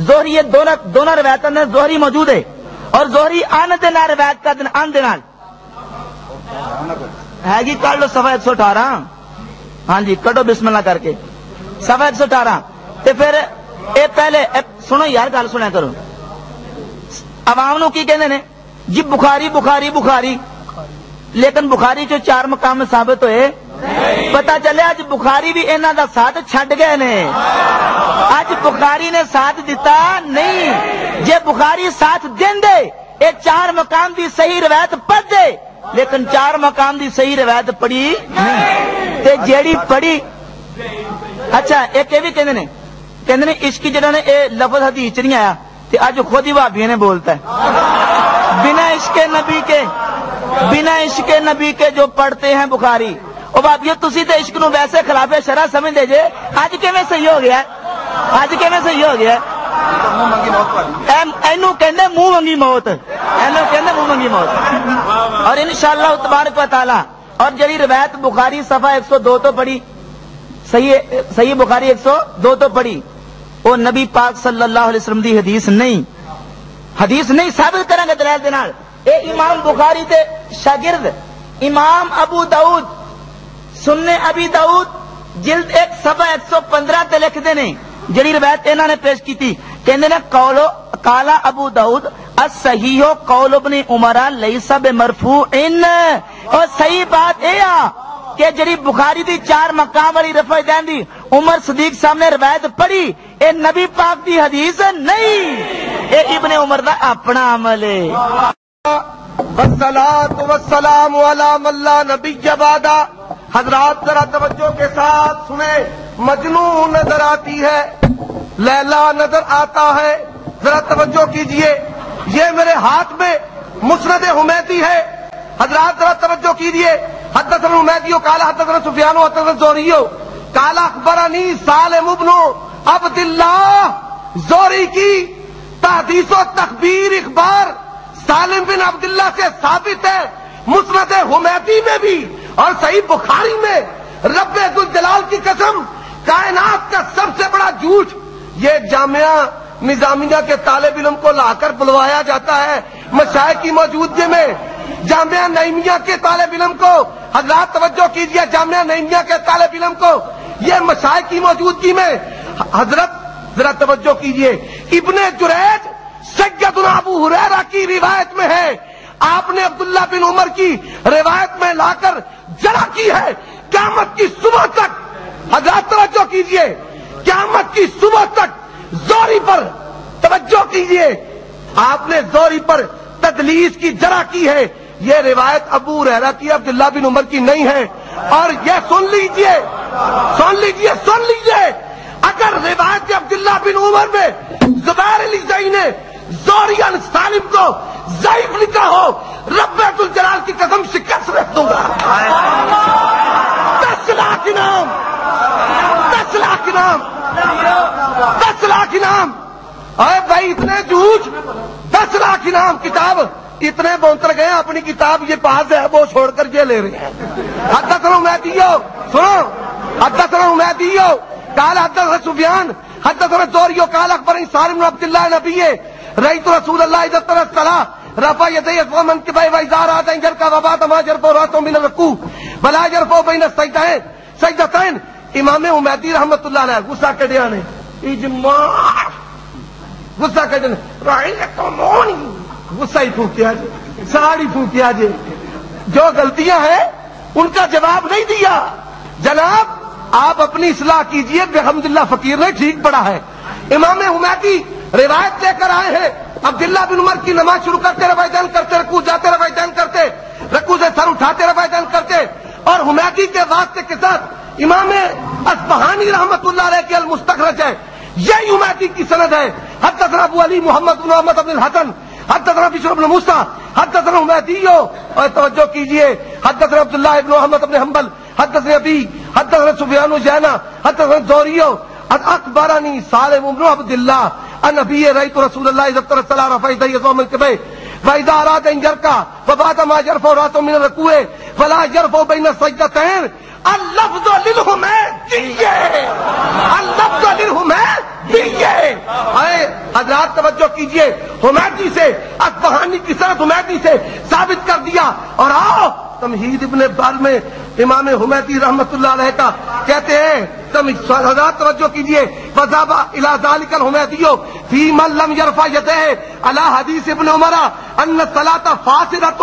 زہری یہ دونوں روایتوں میں زہری موجود ہے اور زہری ان دے نال روایت کا ان دے نال ہے جی. کر لو صفحہ 118. ہاں جی کٹو بسم اللہ کر کے صفحہ 118. تے پھر اے پہلے سنو یار گل سنیا کرو. عوام نو کی کہندے نے جی بخاری بخاری بخاری, لیکن بخاری جو 4 مقام ثابت ہوئے. پتا چلے اج بخاری بھی انہاں دا ساتھ چھڈ گئے نے. اج بخاری نے ساتھ دیتا نہیں. جے بخاری ساتھ دیندے اے 4 مقام دی صحیح روایت پڑھ دے, لیکن 4 مقام دی صحیح روایت پڑھی نہیں. تے جیڑی پڑھی اچھا ایک یہ بھی کہندے نے عشق جڑا نے اے لفظ حدیث نہیں آیا تے اج خود ہی وہابیوں نے بولتا ہے. بنا عشق نبی کے جو پڑھتے ہیں بخاری. او بھابیو تسی تے عشق نو ویسے خلاف شرع سمجھ دے جے. اج کیویں صحیح ہو گیا؟ اج کیویں صحیح ہو گیا؟ اینو کہندے منہ منگی موت. اینو کہندے منہ منگی موت. اور انشاءاللہ تبارک و تعالی اور جڑی روایت بخاری صفحہ 102 تو پڑھی, صحیح بخاری 102 تو پڑھی, وہ نبی پاک صلی اللہ علیہ وسلم دی حدیث نہیں ثابت کریں گے دلائل دے نال. اے امام بخاری دے شاگرد امام ابو داؤد سنن ابی داؤد جلد 1 صفحہ 115 تے لکھدے نے جڑی روایت انہاں نے پیش کیتی. کہندے نے قال ابو داؤد الصحیح قول ابن عمر لیس بمرفوع. اور صحیح بات اے کہ جڑی بخاری دی 4 مقام والی رفع دین دی عمر صدیق سامنے روایت پڑھی, اے نبی پاک دی حدیث نہیں, اے ابن عمر دا اپنا عمل ہے. والصلاة والسلام علی من لا نبی بعدا. حضرات ذرا توجہ کے ساتھ سنیں. مجنون نظر آتی ہے, لیلا نظر آتا ہے. ذرا توجہ کیجئے, یہ میرے ہاتھ میں مسند حمیدی ہے. حضرات ذرا توجہ کیجئے. حدثنا حمیدی قال حدثنا سفیان حدثنا زہری قال اخبرنی سالم بن عبد اللہ. زہری کی تحدیث و تخبیر اخبار سالم بن عبداللہ سے ثابت ہے. مسند حمیدی میں بھی اور صحیح بخاری میں. رب ذوالجلال کی قسم, کائنات کا سب سے بڑا جھوٹ. یہ جامعہ نظامیہ کے طالب علم کو لا کر بلوایا جاتا ہے مشائخ کی موجودگی میں. جامعہ نعیمیہ کے طالب علم کو, حضرات توجہ کیجیے, جامعہ نعیمیہ کے طالب علم کو یہ مشائخ کی موجودگی میں. حضرت ذرا توجہ کیجیے, ابن جریج سیدنا ابو ہریرہ کی روایت میں ہے, آپ نے عبداللہ بن عمر کی روایت میں لا کر جرح کی ہے قیامت کی صبح تک. حضرات توجہ کیجیے, قیامت کی صبح تک زہری پر توجہ کیجیے, آپ نے زہری پر تدلیس کی جرح کی ہے. یہ روایت ابو ہریرہ کی عبداللہ بن عمر کی نہیں ہے. اور یہ سن لیجیے اگر روایت عبداللہ بن عمر میں زبیر علی زئی نے زہری عن سالم کو ضعیف لکھا ہو, رب ذوالجلال کی قسم شکست رکھ دوں گا. 10 لاکھ انعام, 10 لاکھ انعام, 10 لاکھ انعام. اے بھائی اتنے جھوٹ, 10 لاکھ انعام. کتاب اتنے بونتر گئے, اپنی کتاب یہ پاس ہے وہ چھوڑ کر یہ لے رہے ہیں. حدثنا حمیدی سنو, حدثنا حمیدی قال حدثنا سفیان حدثنا زہری قال اخبرني سالم بن عبد الله نبی رأيت رسول الله اذا ترى الصلاة رفع يديه فوق منكبيه واذا اراد ان يركع وبعد ما يرفع راسه من الركوع ولا يرفع بين السجدتين. امام حمیدی رحمت اللہ علیہ غصہ کڈیا نے, اجماع غصہ کڈنے غصہ ہی پھونکیا جی, ساڑی پھونکیا جی. جو غلطیاں ہیں ان کا جواب نہیں دیا. جناب آپ اپنی اصلاح کیجئے, الحمدللہ فقیر نے ٹھیک پڑھا ہے. امام حمیدی روایت لے کر آئے ہیں, عبداللہ بن عمر کی نماز شروع کرتے روایتین کرتے, رکوع جاتے روایتین کرتے, رکوع سے سر اٹھاتے روایتین کرتے. اور حمیدی کے واسطے کے ساتھ امام اصفہانی رحمت اللہ علیہ کی المستخرج ہے, یہی حمیدی کی سند ہے. حدثنا ابو علی محمد بن محمد بن الحسن حدثنا بشر بن موسیٰ حدثنا حمیدی. اور توجہ کیجئے, حدثنا عبداللہ بن محمد بن حنبل حدثنا ابی حدثنا سفیان جینا حدثنا زہری اخبرنی سالم بن عبد اللہ النبی رأيت رسول الله اذا ابتدى الصلاة رفع يديه فوق منكبيه واذا اراد ان يركع فبعد ما يرفع راسه من الركوع فلا يرفع بين السجدتين. اللفظ للحمیدیہ، اللفظ للحمیدیہ۔ اے حضرات توجہ کیجئے، حمیدی سے اصفہانی کی سند حمیدی سے ثابت کر دیا۔ اور آؤ تمہید ابن بر میں امام حمیدی رحمت اللہ علیہ کا کہتے ہیں، حضرات توجہ کیجئے، فذهب الى ذلك الحمیدی فی من لم يرفع يديه على حدیث ابن عمر ان الصلاة فاسدۃ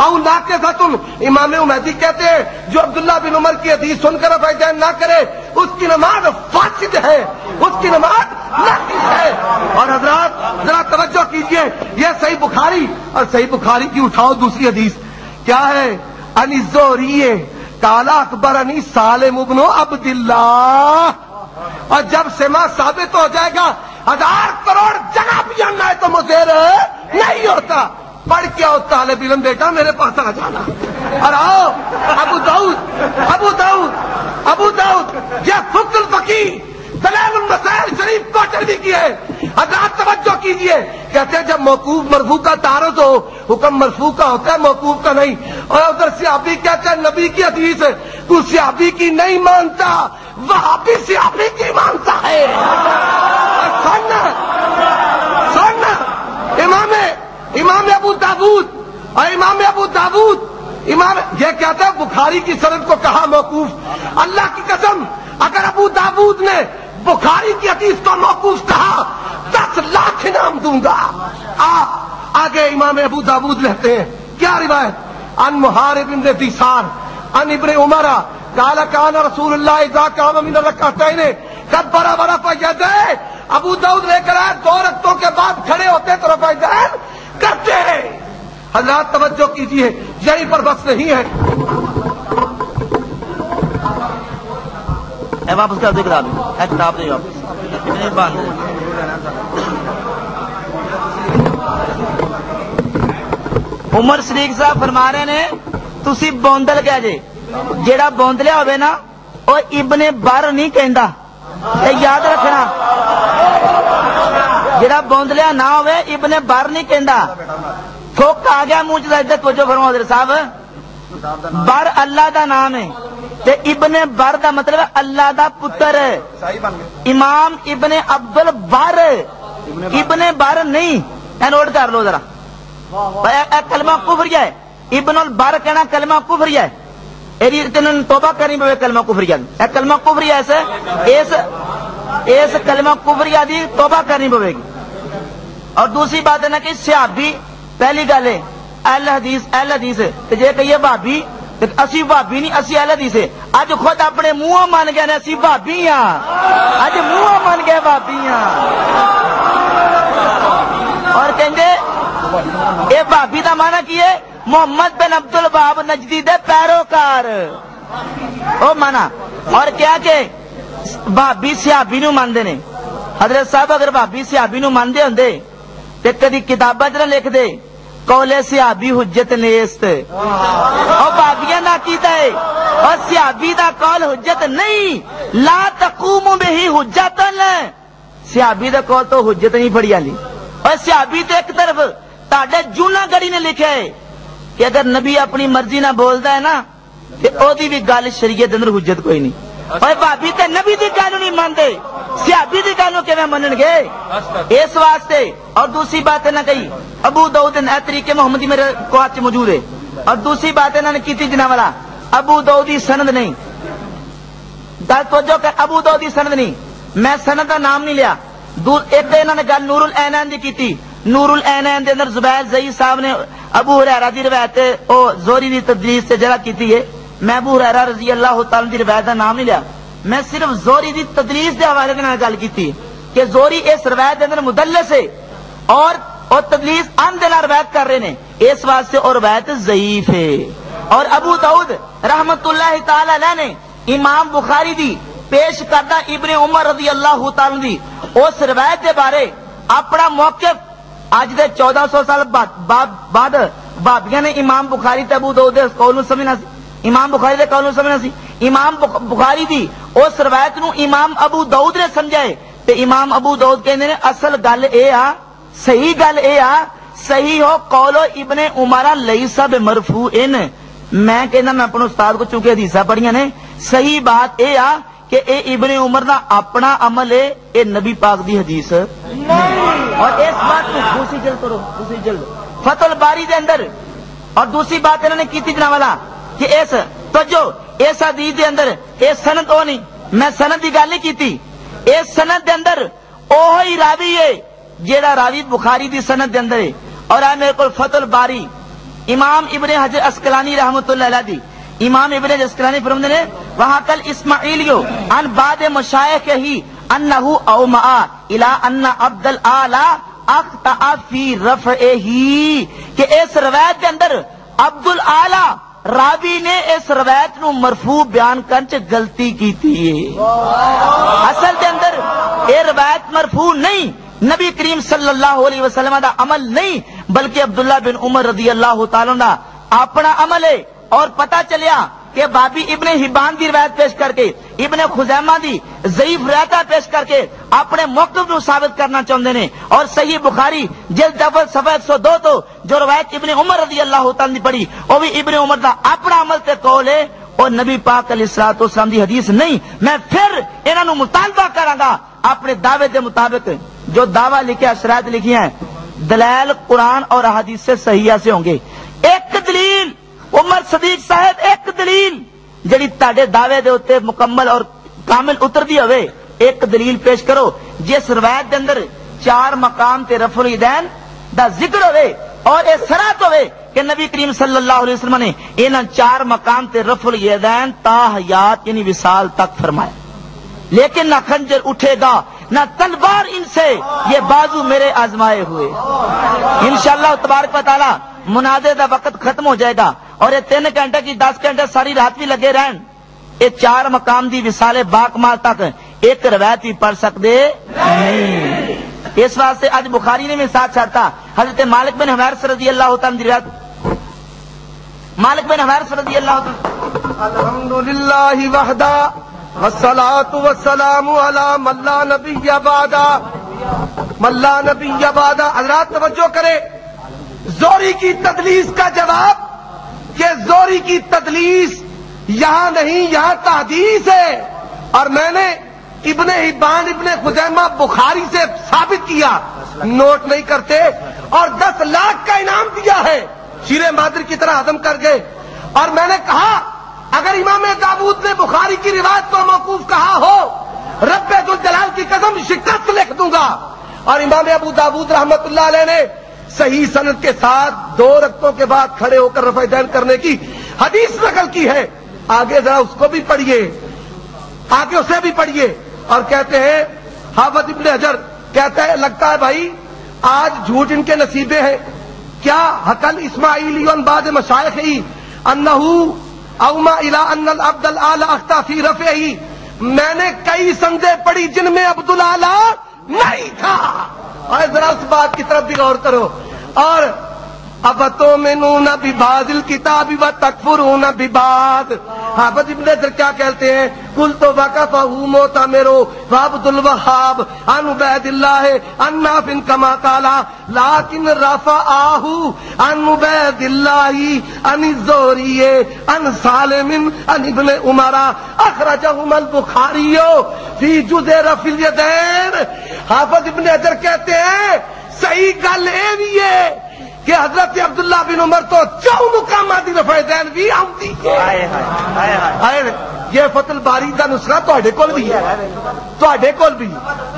او ناقصۃ۔ امام حمیدی کہتے ہیں جو عبداللہ بن عمر کی حدیث سن کر رفع یدین نہ کرے اس کی نماز فاسد ہے، اس کی نماز ناقص ہے۔ اور حضرات ذرا توجہ کیجئے، یہ صحیح بخاری اور صحیح بخاری کی اٹھاؤ دوسری حدیث کیا ہے؟ عن الزہری قال اخبرنی سالم ابن عبداللہ۔ اور جب سما ثابت ہو جائے گا 1000 کروڑ جگہ بھی آنا ہے تو مزیر نہیں ہوتا۔ پڑھ کیا ہو طالب علم بیٹا میرے پاس آ جانا۔ اور آؤ ابو داؤد یہ فقہ الفقی دلائل المسائل شریف کوٹری کی ہے۔ حضرات توجہ کیجئے، کہتے ہیں جب موقوف مرفوع کا تعارض ہو حکم مرفوع کا ہوتا ہے موقوف کا نہیں۔ اور ادھر صحابی کہتے ہیں نبی کی حدیث تو صحابی کی نہیں مانتا، وہابی صحابی کی مانتا ہے۔ سن امام ابو داؤد اور امام یہ کہتا ہے بخاری کی سند کو کہا موقوف۔ اللہ کی قسم اگر ابو داؤد نے بخاری کی حدیث کو موقوف کہا 10 لاکھ انعام دوں گا۔ آگے امام ابو داؤد لکھتے ہیں کیا روایت؟ عن محارب بن دیسار عن ابن عمر قال كان رسول اللہ اذا قام من الركعتين كبر ورفع يديه۔ ابو داؤد لے کر آئے 2 رکعتوں کے بعد کھڑے ہوتے تو رفع یدین کرتے ہیں۔ حضرات توجہ کیجئے، یہی پر بس نہیں ہے۔ واپس کر دے کتاب دے واپس۔ عمر شریف صاحب فرما رہے نے تسی بوندل کہہ جے، جیڑا بوندلیا ہوئے نا وہ ابن بر نہیں کہندا، یاد رکھنا۔ جیڑا بوندلیا نہ ہوئے ابن بر نہیں کہندا۔ تھوک آ گیا منہ چ توجہ فرماؤ حضرت صاحب، بر اللہ دا نام ہے تے ابن بر دا مطلب اللہ دا پتر۔ امام ابن عبد البر ابن بر نہیں، نوٹ کر لو ذرا، کلمہ کفر ہے۔ ابن البر کہنا کلمہ کفر ہے، توبہ کرنی پہ کلمہ کفر ہے، کلمہ کفر ہے، اس کلمہ کفر دی توبہ کرنی پوے گی۔ اور دوسری بات ہے نا کہ صحابی پہلی گل ہے اہل حدیث جے کہیے بھابی اسی بھابی نہیں، اسی اہل حدیث ہے۔ اج خود اپنے منہ مان گئے نے اسی بھابی ہاں، اج منہ مان گئے بھابی ہاں۔ اور کہیں اے بھابی دا مانا کی ہے محمد بن عبد الوہاب نجدی دے پیروکار، او مانا۔ اور کیا کہ بھابی صحابی نو ماندے نے۔ حضرت صاحب اگر بھابی صحابی نو ماندے ہوندے تے کدی کتاباں چ نہ لکھ دے قول صحابی حجت نیست، اور بھابیاں نہ کیتا ہے، اور صحابی دا قول حجت نہیں، لا تقوم بہ حجتن، صحابی دا قول تو حجت نہیں پڑی جاندی۔ اور صحابی تے ایک طرف تاڈے جونا گڑی نے لکھا ہے کہ اگر نبی اپنی مرضی نہ بولدا ہے نا تے او دی بھی گل شریعت اندر حجت کوئی نہیں۔ اور بھابی تے نبی دی گل نہیں مانتے، صحابی دی گل کیویں منن گے؟ اس واسطے۔ اور دوسری بات نہ کہی ابو داؤد نے طریقے محمدی میرے کوچ موجود ہے۔ اور دوسری بات انہوں نے کی تھی جناب والا ابو داؤدی سند نہیں، گل توجہ کر، ابو داؤدی سند نہیں، میں سند کا نام نہیں لیا۔ ایک انہوں نے گل نور العینین دی کی تھی، نور العینین دے اندر زبیر زئی صاحب نے ابو ہریرہ دی روایت او زہری دی تدلیس سے جرح کی ہے۔ میں ابو ہریرہ رضی اللہ تعالی دی روایت کا نام نہیں لیا، میں صرف زہری دی تدلیس دے حوالے کے نال گل کی کہ زہری اس روایت دے اندر مدلس ہے اور تدلیس ان دے نال روایت کر رہے ہیں، اس واسطے اور روایت ضعیف ہے۔ اور ابو داؤد رحمت اللہ تعالی علیہ نے امام بخاری دی پیش کردہ ابن عمر رضی اللہ تعالی دی اس روایت کے بارے اپنا موقف اج دے 1400 سال بعد بھابیاں نے امام بخاری تے ابو داؤد دے قول نو سمجھنا سی، امام بخاری دے قول نو سمجھنا سی۔ امام بخاری دی اس روایت نو امام ابو داؤد نے سمجھائے تے امام ابو داؤد کہندے نے اصل گل اے آ، صحیح گل اے آ، صحیح ہو قول ابن عمر لیس بمرفوع، میں کہنا میں اپنے استاد کو چونکہ حدیثاں پڑھیاں نے صحیح بات اے آ کہ اے ابن عمر دا اپنا عمل ہے اے نبی پاک دی حدیث اور اس بات کو دوسری جلد کرو دوسری جلد فتح الباری دے اندر اور دوسری بات انہوں نے کی تھی جناب والا کہ اس توجہ اس حدیث دے اندر اس سند او نہیں میں سند دی گل نہیں کیتی اس سند دے اندر اوہی راوی ہے جیڑا راوی بخاری دی سند دے اندر ہے اور آ میرے کو فتح الباری امام ابن حجر اسقلانی رحمۃ اللہ علیہ دی امام ابن حجر اسقلانی فرماتے ہیں وہاں کل اسماعیلیو ان بعد مشایخ ہی انہو اومع الی ان عبد الاعلی اخطأ فی رفعہ کہ اس روایت کے اندر عبد الاعلی راوی نے اس روایت نو مرفوع بیان کرن چ غلطی کیتی ہے اصل دے اندر اے روایت مرفوع نہیں نبی کریم صلی اللہ علیہ وسلم دا عمل نہیں بلکہ عبداللہ بن عمر رضی اللہ تعالیٰ عنہ اپنا عمل ہے اور پتہ چلیا کہ بابی ابن حبان دی روایت پیش کر کے ابن خزیمہ دی ضعیف روایت پیش کر کے اپنے موقف نو ثابت کرنا چاہتے ہیں اور صحیح بخاری جلد اول صفحہ 102 تو جو روایت ابن عمر رضی اللہ تعالیٰ دی پڑھی وہ بھی ابن عمر دا اپنا عمل تے قول ہے اور نبی پاک علیہ الصلوۃ والسلام دی حدیث نہیں میں پھر انہاں نو مطالبہ کراں گا اپنے دعوے دے مطابق جو دعویٰ لکھے شرائط لکھی ہیں دلائل قرآن اور احادیث سے صحیحہ سے ہوں گے ایک دلیل عمر صدیق صاحب ایک دلیل جڑی تاڑے دعوے دے ہوتے مکمل اور کامل اتر دی ہوئے ایک دلیل پیش کرو جس روایت دے اندر 4 مقام تے رفع الیدین دا ذکر ہوئے اور اس صراحت ہوئے کہ نبی کریم صلی اللہ علیہ وسلم نے انہاں 4 مقام تے رفع الیدین تا حیات یعنی وصال تک فرمایا لیکن نہ خنجر اٹھے گا نہ تلوار ان سے یہ بازو میرے آزمائے ہوئے انشاءاللہ تبارک و تعالی مناظرے دا وقت ختم ہو جائے گا اور یہ 3 گھنٹے کی 10 گھنٹے ساری رات بھی لگے رہن یہ 4 مقام دی وصال باکمال تک ایک روایت بھی پڑھ سکتے نہیں اس واسطے آج بخاری نے بھی ساتھ چھاڑتا حضرت مالک بن حویرث رضی اللہ تعالیٰ دی روایت مالک بن حویرث رضی اللہ تعالیٰ الحمدللہ وحدہ والصلاة والسلام علی من لا نبی بعدہ من لا نبی بعدہ حضرات توجہ کرے زوری کی تدلیس کا جواب کہ زوری کی تدلیس یہاں نہیں یہاں تحدیث ہے اور میں نے ابن حبان ابن خزیمہ بخاری سے ثابت کیا نوٹ نہیں کرتے اور 10 لاکھ کا انعام دیا ہے شیر مادر کی طرح ہضم کر گئے اور میں نے کہا اگر امام داؤد نے بخاری کی روایت کو موقوف کہا ہو رب ذوالجلال کی قسم شکست لکھ دوں گا اور امام ابو داؤد رحمت اللہ علیہ نے صحیح سند کے ساتھ 2 رکعتوں کے بعد کھڑے ہو کر رفع دین کرنے کی حدیث نقل کی ہے آگے ذرا اس کو بھی پڑھیے آگے اسے بھی پڑھیے اور کہتے ہیں حافظ ابن حجر کہتا ہے لگتا ہے بھائی آج جھوٹ ان کے نصیبے ہیں کیا حقل اسماعیلی بعد مشائخ ہی انہو اوما الی ان العبد الاعلی اخطا فی رفعہ میں نے کئی سندیں پڑھی جن میں عبد الاعلی نہیں تھا اور ذرا اس بات کی طرف بھی غور کرو اور افتؤمنون ببعض الکتاب وتکفرون ببعض حافظ ابن حجر کیا کہتے ہیں قلت وقفہ معتمر وعبد الوہاب عن عبید اللہ عن نافع کما قال لیکن رفعہ عن عبید اللہ عن الزہری عن سالم عن ابن عمر اخرجہما البخاری فی جزء رفع الیدین حافظ ابن حجر کہتے ہیں صحیح گل اے بھی ہے کہ حضرت عبداللہ بن عمر تو 4 مقامات دی رفع دین بھی آمدی ہے یہ فتح الباری دا نسخہ تواڈے کول بھی ہے تواڈے کول بھی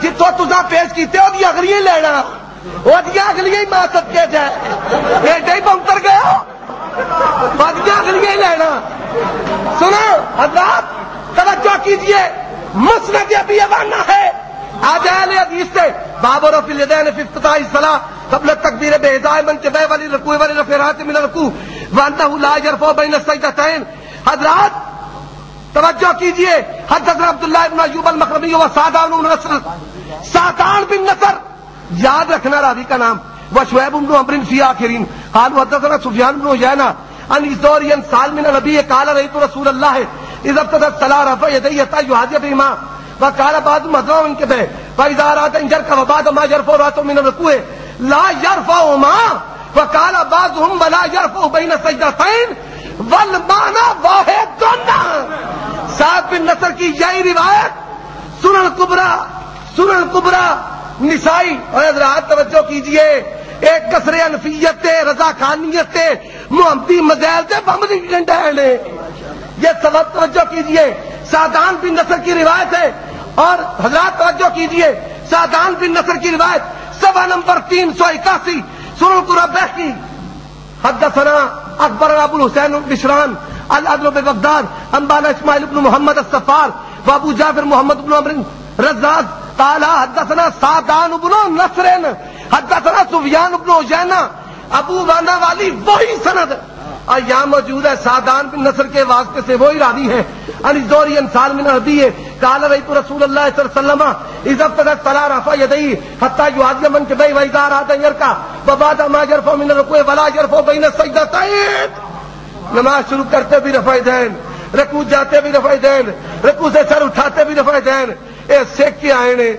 جتھوں تساں پیش کیتے او دی اگلیاں لینا او دی اگلیاں ہی ماں صدقے جائے ایڈے ہی بنتر گئے او دی اگلیاں ہی لینا سنو حضرات توجہ کیجئے مسند ابی عوانہ ہے آج اہل حدیث سے باب رفع الیدین فی افتتاح الصلاۃ قبل التکبیر بإزاء منکبیہ وللرکوع وللانحراف من الرکوع وانہ لا یرفع بین السجدتین حضرات توجہ کیجئے حدثنا عبداللہ بن ایوب المخرمی و سعدان بن نصر سعدان بن نصر یاد رکھنا راوی کا نام وشعیب بن عمرو فی آخرین قال حدثنا سفیان بن عیینہ عن الزہری عن سالم بن نبی قال رأیت رسول اللہ اذا ابتدأ الصلاۃ رفع یدیہ حتی یحاذی بہما وقال بعض مذرا منکبہ فإذا أراد أن يركع وبعد ما يرفع رأسه من الركوع لا يرفعهما وقال بعضهم ولا يرفع بين السجدتين والمانا واحد سعد بن نصر کی یہی روایت سنن کبرا نسائی. اور حضرات توجہ کیجئے، ایک کسر انفیت رضا خانیت محمدی مزیل سے بمبنی ڈنڈے، یہ سبب توجہ کیجئے. سعدان بن نصر کی روایت ہے. اور حضرات توجہ کیجئے، سعدان بن نصر کی روایت صفحہ نمبر 381 سنن کبرا کی. حدثنا اخبرنا ابو الحسین بشران العدل ببغداد انبانا اسماعیل بن محمد الصفار وابو جعفر محمد بن عمرو رزاز قال حدثنا سعدان بن نصر حدثنا سفیان بن عیینہ ابو وانا والی وہی سند. اور یہاں موجود ہے سعدان بن نصر کے واسطے سے وہی راوی ہیں. عن الزہری عن سالم بن ابی قال رأيت رسول الله صلی اللہ علیہ وسلم اذا ابتدأ الصلاة رفع يديه حتى يعظم منكبيه واذا اراد ان يركع وبعد ما يرفع من الركوع ولا يرفع بين السجدتين. نماز شروع کرتے بھی رفع دین، رکوع جاتے بھی رفع دین، رکوع سے سر اٹھاتے بھی رفع دین. اے سکھ کے آئے نے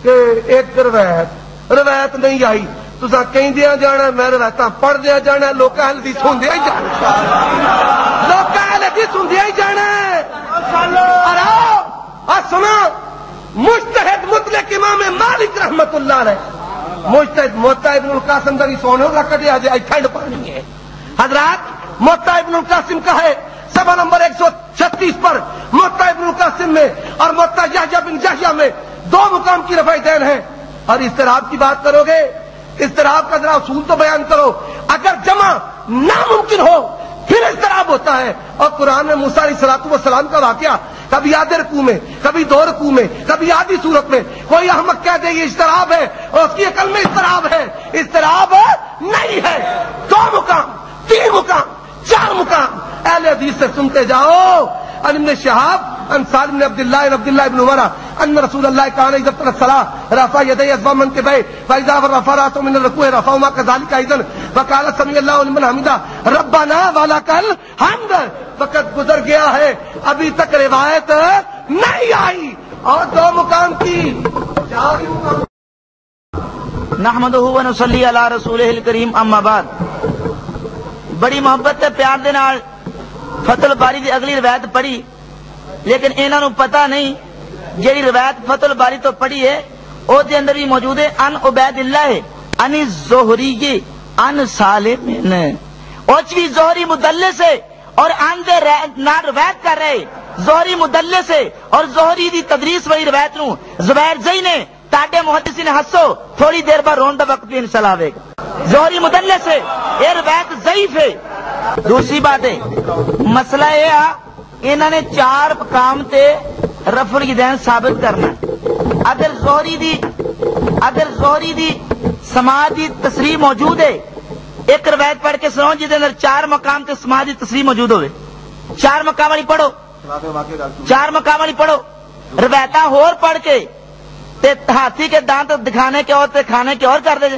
کہ ایک روایت نہیں آئی تو کہیں دیا جانا میں روایت پڑھ دیا جانا، لوگ اہل سن دیا ہی جانا، لوگ اہل سن دیا ہی جانا. اور سنا مجتہد مطلق امام مالک رحمت اللہ علیہ مجتہد موطا ابن القاسم دری سونے کا کٹیا جائے ٹھنڈ پانی ہے. حضرات موطا ابن القاسم کا ہے صفحہ نمبر 136 پر موطا ابن القاسم میں اور موطا یحییٰ بن یحییٰ میں 2 مقام کی رفع دین ہے. اور اضطراب کی بات کرو گے، اضطراب کا ذرا اصول تو بیان کرو. اگر جمع ناممکن ہو پھر اضطراب ہوتا ہے. اور قرآن میں موسیٰ علیہ السلام کا واقعہ کبھی آدھے رکوع میں، کبھی 2 رکوع میں، کبھی آدھی صورت میں، کوئی احمق کہہ دے یہ اضطراب ہے اور اس کی عقل میں اضطراب ہے. اضطراب نہیں ہے. 2 مقام، 3 مقام، 4 مقام اہل حدیث سے سنتے جاؤ. عن ابن شہاب عن سالم بن عبداللہ بن عمر ان رسول اللہ کان اذا ابتدأ الصلاة رفع يديه اصبع منكبيه فاذا رفع راسه من الركوع رفعهما كذلك ايضا وقال سمع الله لمن حمده ربنا ولك الحمد. وقت گزر گیا ہے، ابھی تک روایت نہیں آئی. اور 2 مقام کی 4 مقام. نحمدہ ونصلی علی رسولہ الکریم اما بعد. بڑی محبت تے پیار دے نال فتح الباری دی اگلی روایت پڑھی، لیکن انہاں نوں پتہ نہیں جیڑی روایت فتح الباری تو پڑھی ہے او دے اندر بھی موجود ہے ان عبید اللہ ان الزہری ان سالم اوچ بھی زہری مدلس ہے اور ان دے نال روایت کر رہے زہری مدلس ہے. اور زہری دی تدریس والی روایت نوں زبیر زئی نے تاڈے محدثین ہسو تھوڑی دیر بعد رون دا وقت بھی انشاءاللہ آوے گا. زہری مدلس ہے، یہ روایت ضعیف ہے. دوسری بات ہے مسئلہ یہ ہے انہوں نے 4 مقام تے رفع الیدین ثابت کرنا ہے. اگر زہری دی سماع دی تصریح موجود ہے، ایک روایت پڑھ کے سناؤ جس اندر 4 مقام تے سماع دی تصریح موجود ہوئے. 4 مقام والی پڑھو، 4 مقام والی پڑھو. روایتاں ہور پڑھ کے تے ہاتھی کے دانت دکھانے کے اور تے کھانے کے اور کر دے جے.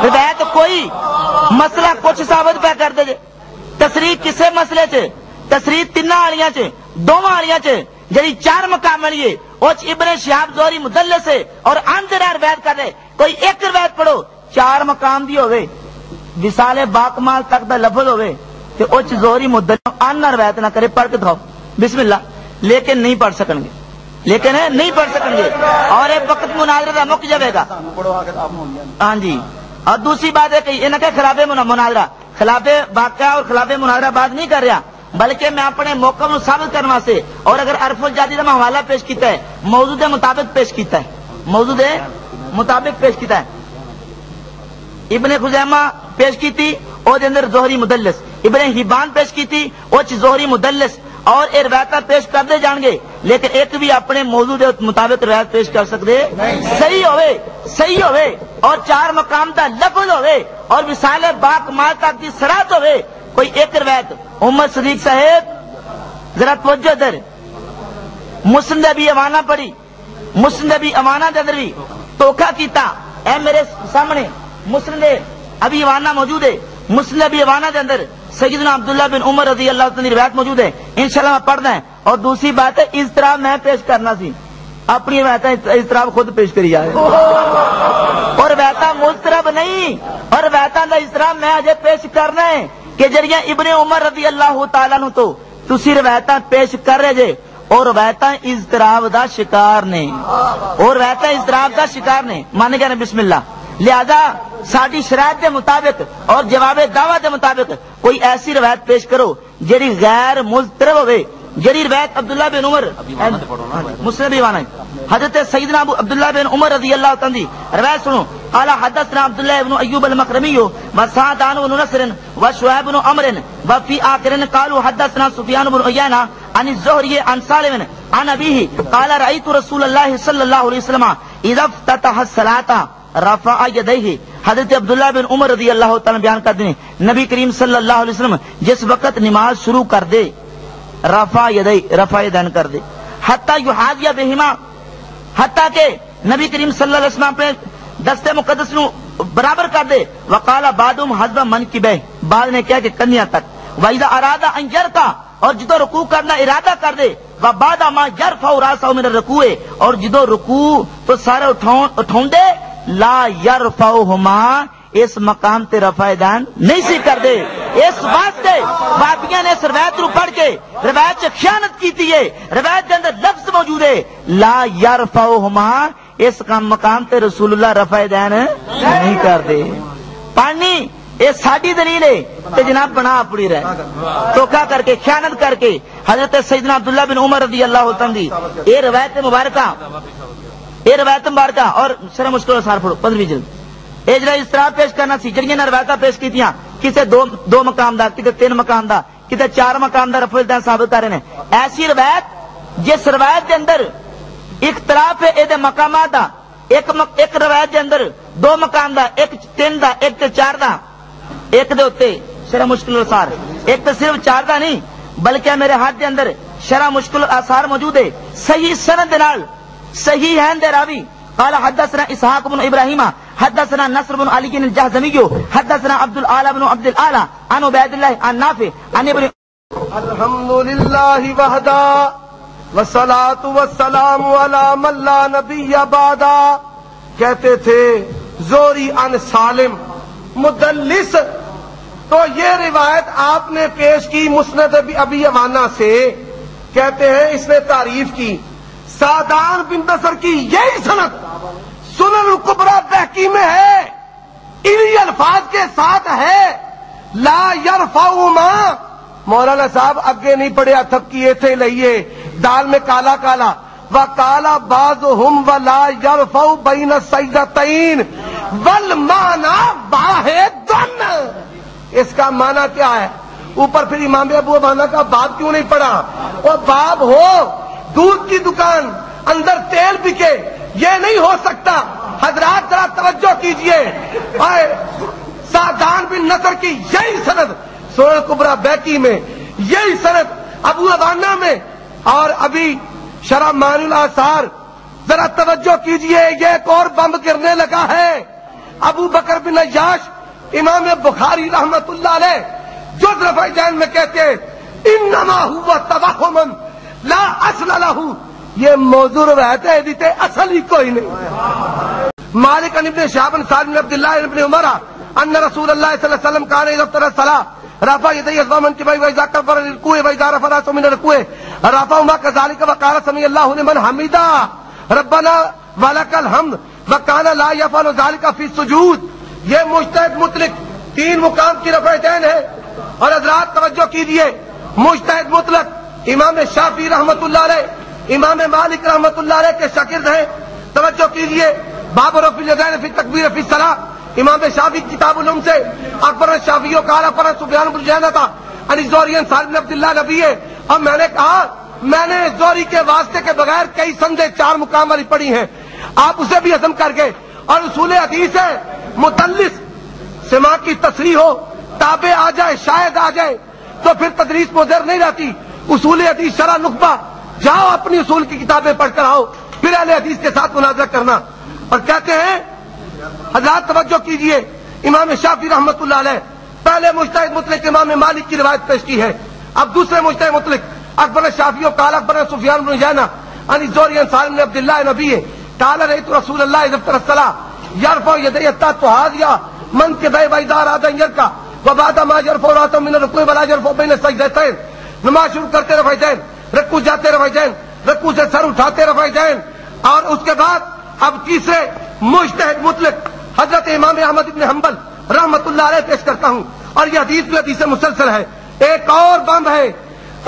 روایت کوئی مسئلہ کچھ ثابت پہ کر دے جے. تصریح کسے مسئلے چ تصریح 3 والیاں چ 2 والیاں چ جڑی 4 مقام والی ہے اوچ ابن شہاب زہری مدلس ہے اور اندر روایت کر دے. کوئی ایک روایت پڑھو 4 مقام دی ہوئے وصال باکمال تک دا لفظ ہوئے تے اوچ زہری مدلس ان روایت نہ کرے. پڑھ کے دکھاؤ بسم اللہ. لیکن نہیں پڑھ سکیں گے، لیکن نہیں پڑھ سکیں گے اور ایک وقت مناظرہ دا مک جائے گا. ہاں جی. اور دوسری بات ہے کہ انہاں کے خلاف مناظرہ خلاف واقعہ اور خلاف مناظرہ بات نہیں کر رہا، بلکہ میں اپنے موقع کو ثابت کرنے واسطے اور اگر عرف الجادی کا میں حوالہ پیش کیتا ہے موضوع کے مطابق پیش کیتا ہے، موضوع کے مطابق پیش کیتا ہے. ابن خزیمہ پیش کیتی او دے اندر زہری مدلس، ابن حبان پیش کیتی او چ زہری مدلس. اور یہ روایت پیش کرتے جان گے لیکن ایک بھی اپنے موضوع کے مطابق روایت پیش کر سکتے صحیح ہوئے اور 4 مقام دا لفظ ہوئے اور وصال باکمال تک دی صراحت ہوئے. کوئی ایک روایت محمد صدیق صاحب ذرا توجہ در مسند ابی امانہ پڑھی، مسند ابی امانہ دے اندر بھی توکھا کیتا. اے میرے سامنے مسند ابی امانہ موجود ہے. مسند ابی امانہ دے اندر سیدنا عبداللہ بن عمر رضی اللہ عنہ کی روایت موجود ہے. انشاءاللہ میں پڑھنا ہے. اور دوسری بات ہے اضطراب میں پیش کرنا سی، اپنی روایت اضطراب خود پیش کری جائے اور روایت مضطرب نہیں اور روایت کا اضطراب میں اجے پیش کرنا ہے کہ جڑیاں ابن عمر رضی اللہ تعالیٰ عنہ تو تسی روایتاں پیش کر رہے جے اور روایتاں اضطراب دا شکار نے، اور روایتاں اضطراب دا شکار نے، مان گئے نا؟ بسم اللہ۔ لہذا ساری شرائط دے مطابق اور جواب دعویٰ دے مطابق کوئی ایسی روایت پیش کرو جڑی غیر مضطرب ہوئے، جڑی روایت عبداللہ بن عمر مسلم بھی وانا ہے، حضرت سیدنا ابو عبداللہ بن عمر رضی اللہ عنہ دی روایت سنو۔ قال حدثنا عبداللہ بن ایوب المخرمی وسعدان بن نصر وشعیب بن عمر وفی آخرین قالوا حدثنا سفیان بن عیینہ عن الزہری عن سالم عن ابیہ قال رأیت رسول اللہ صلی اللہ علیہ وسلم اذا افتتح الصلاۃ رفع یدیہ۔ حضرت عبداللہ بن عمر رضی اللہ تعالی بیان کرتے ہیں نبی کریم صلی اللہ علیہ وسلم جس وقت نماز شروع کر دے رفع یدین کر دے، حتی یحاذی بہما، حتی کہ نبی کریم صلی اللہ علیہ وسلم پہ دست مقدس نو برابر کر دے۔ وقال بعضهم حسب منکبہ، بعض نے کیا کہ کنیا تک۔ وَإِذَا أَرَادَ أَن يَرْكَعَ، اور جدو رکوع کرنا ارادہ کر دے۔ وَبَعْدَ مَا يَرْفَعُ رَأْسَهُ مِنَ الرُّكُوعِ، اور جدو رکوع تو سارے اٹھاؤں دے، لا يَرْفَعُهُمَا، اس مقام تے رفع یدین نہیں سی کر دے۔ اس واسطے وہابیاں نے اس روایت رو پڑھ کے روایت سے خیانت کیتی ہے، روایت کے اندر لفظ موجود ہے لا يرفعهما، اس کا مقام تے رسول اللہ رفع یدین نہیں کر دے۔ پانی یہ ساڈی دلیل ہے تے جناب بنا اپڑی رہے دھوکا کر کے خیانت کر کے حضرت سیدنا عبداللہ بن عمر رضی اللہ عنہ دی یہ روایت مبارکہ اور سر مشکل اثار پڑھو 15ویں جلد اجرا اضطراب پیش کرنا سی جڑیاں نے روایتاں پیش کیتیاں کسے دو مقام دا کسے 3 مقام دا کسے 4 مقام دا رفع یدین ثابت کر رہے ہیں۔ ایسی روایت جس روایت دے اندر اختلاف ہے اے مقامات دا، ایک روایت دے اندر 2 مقام دا، ایک 3 دا، ایک 4 دا، ایک دے ہوتے شرح مشکل اثار، ایک تو صرف 4 دا نہیں بلکہ میرے ہاتھ دے اندر شرح مشکل اثار موجود ہے صحیح سند نال، صحیح ہے دے راوی۔ قال حدثنا اسحاق بن ابراہیم حدثنا نصر بن علی الجہضمی حدثنا عبد الاعلی بن عبد الاعلی عن عبید اللہ عن نافع عن ابن الحمدللہ وحدہ والصلاة والسلام علی من لا نبی بعدہ۔ کہتے تھے زوری عن سالم مدلس، تو یہ روایت آپ نے پیش کی مسند ابی عوانہ سے، کہتے ہیں اس نے تعریف کی سعدان بن نصر کی یہی سند سنن الکبریٰ بہقی میں ہے، انہی الفاظ کے ساتھ ہے لا یرفعہما۔ مولانا صاحب اگے نہیں پڑھیا تھپکیے تھے لئیے دال میں کالا کالا وَقَالَ بَعْضُهُمْ وَلَا يَرْفَعُ بَيْنَ السَّجْدَتَيْنِ وَالْمَعْنَى وَاحِدٌ۔ اس کا معنی کیا ہے؟ اوپر پھر امام ابو عوانہ کا باب کیوں نہیں پڑھا؟ وہ باب ہو دودھ کی دکان اندر تیل بکے، یہ نہیں ہو سکتا۔ حضرات ذرا توجہ کیجئے، سعدان بن نصر کی یہی سند سنن کبریٰ بہقی میں، یہی سند ابو عوانہ میں، اور ابھی شرح معانی الاثار ذرا توجہ کیجئے، یہ ایک اور بم گرنے لگا ہے۔ ابو بکر بن عیاش امام بخاری رحمت اللہ علیہ جز رفع یدین میں کہتے ہیں انما ہوا توہم لا اصل لہ، یہ موضوع روایت ہے دیتے اصل ہی کوئی نہیں۔ مالک عن ابن شہاب بن سالم بن عبداللہ بن عمر ان رسول اللہ صلی اللہ علیہ وسلم کان اذا افتتح الصلاۃ رفع یدیہ اسبع منکبیہ واذا کبر الرکوع واذا رفع رأسہ من الرکوع رفعہما کذلک وقال سمع اللہ لمن حمدہ ربنا ولک الحمد وکان لا یفعل ذلک فی السجود۔ یہ مجتہد مطلق 3 مقام کی رفع یدین ہے، اور حضرات توجہ کیجئے مجتہد مطلق امام شافعی رحمت اللہ علیہ امام مالک رحمت اللہ علیہ کے شاگرد ہیں۔ توجہ کیجئے باب رفع الیدین فی التکبیر فی الصلاۃ، امام شافعی کتاب العلم سے اکبر الشافعی قال اخبرنا سفیان بن عیینہ عن الزہری عن سالم بن عبد اللہ نبی ہے۔ اور میں نے کہا میں نے زہری کے واسطے کے بغیر کئی سندیں 4 مقام والی پڑھی ہیں، آپ اسے بھی ہضم کر گئے۔ اور اصول حدیث ہے مدلس سماع کی تصریح ہو، تابع آ جائے، شاہد آ جائے تو پھر تدریس مضر نہیں رہتی۔ اصول حدیث شرح نخبہ جاؤ اپنی اصول کی کتابیں پڑھ کر آؤ، پھر اہل حدیث کے ساتھ مناظرہ کرنا۔ اور کہتے ہیں حضرات توجہ کیجئے امام شافعی رحمت اللہ علیہ پہلے مجتہد مطلق امام مالک کی روایت پیش کی ہے، اب دوسرے مجتہد مطلق اکبر الشافعی قال اخبرنا سفیان بن عیینہ عن الزہری عن سالم بن عبد اللہ نبی قال رأیت رسول اللہ اذا افتتح الصلاۃ یرفع یدیہ حتی تحاذی منکبیہ واذا اراد ان یرکع وبعد ما يرفع راسه من الركوع ولا يرفع بين السجدتين. نماز شروع کرتے رفعتین، رکوع جاتے رفعتین، رکوع سے سر اٹھاتے رفعتین. اور اس کے بعد اب تیسرے مجتہد مطلق حضرت امام احمد بن حنبل رحمت اللہ علیہ پیش کرتا ہوں، اور یہ حدیث بھی حدیث مسلسل ہے. ایک اور بند ہے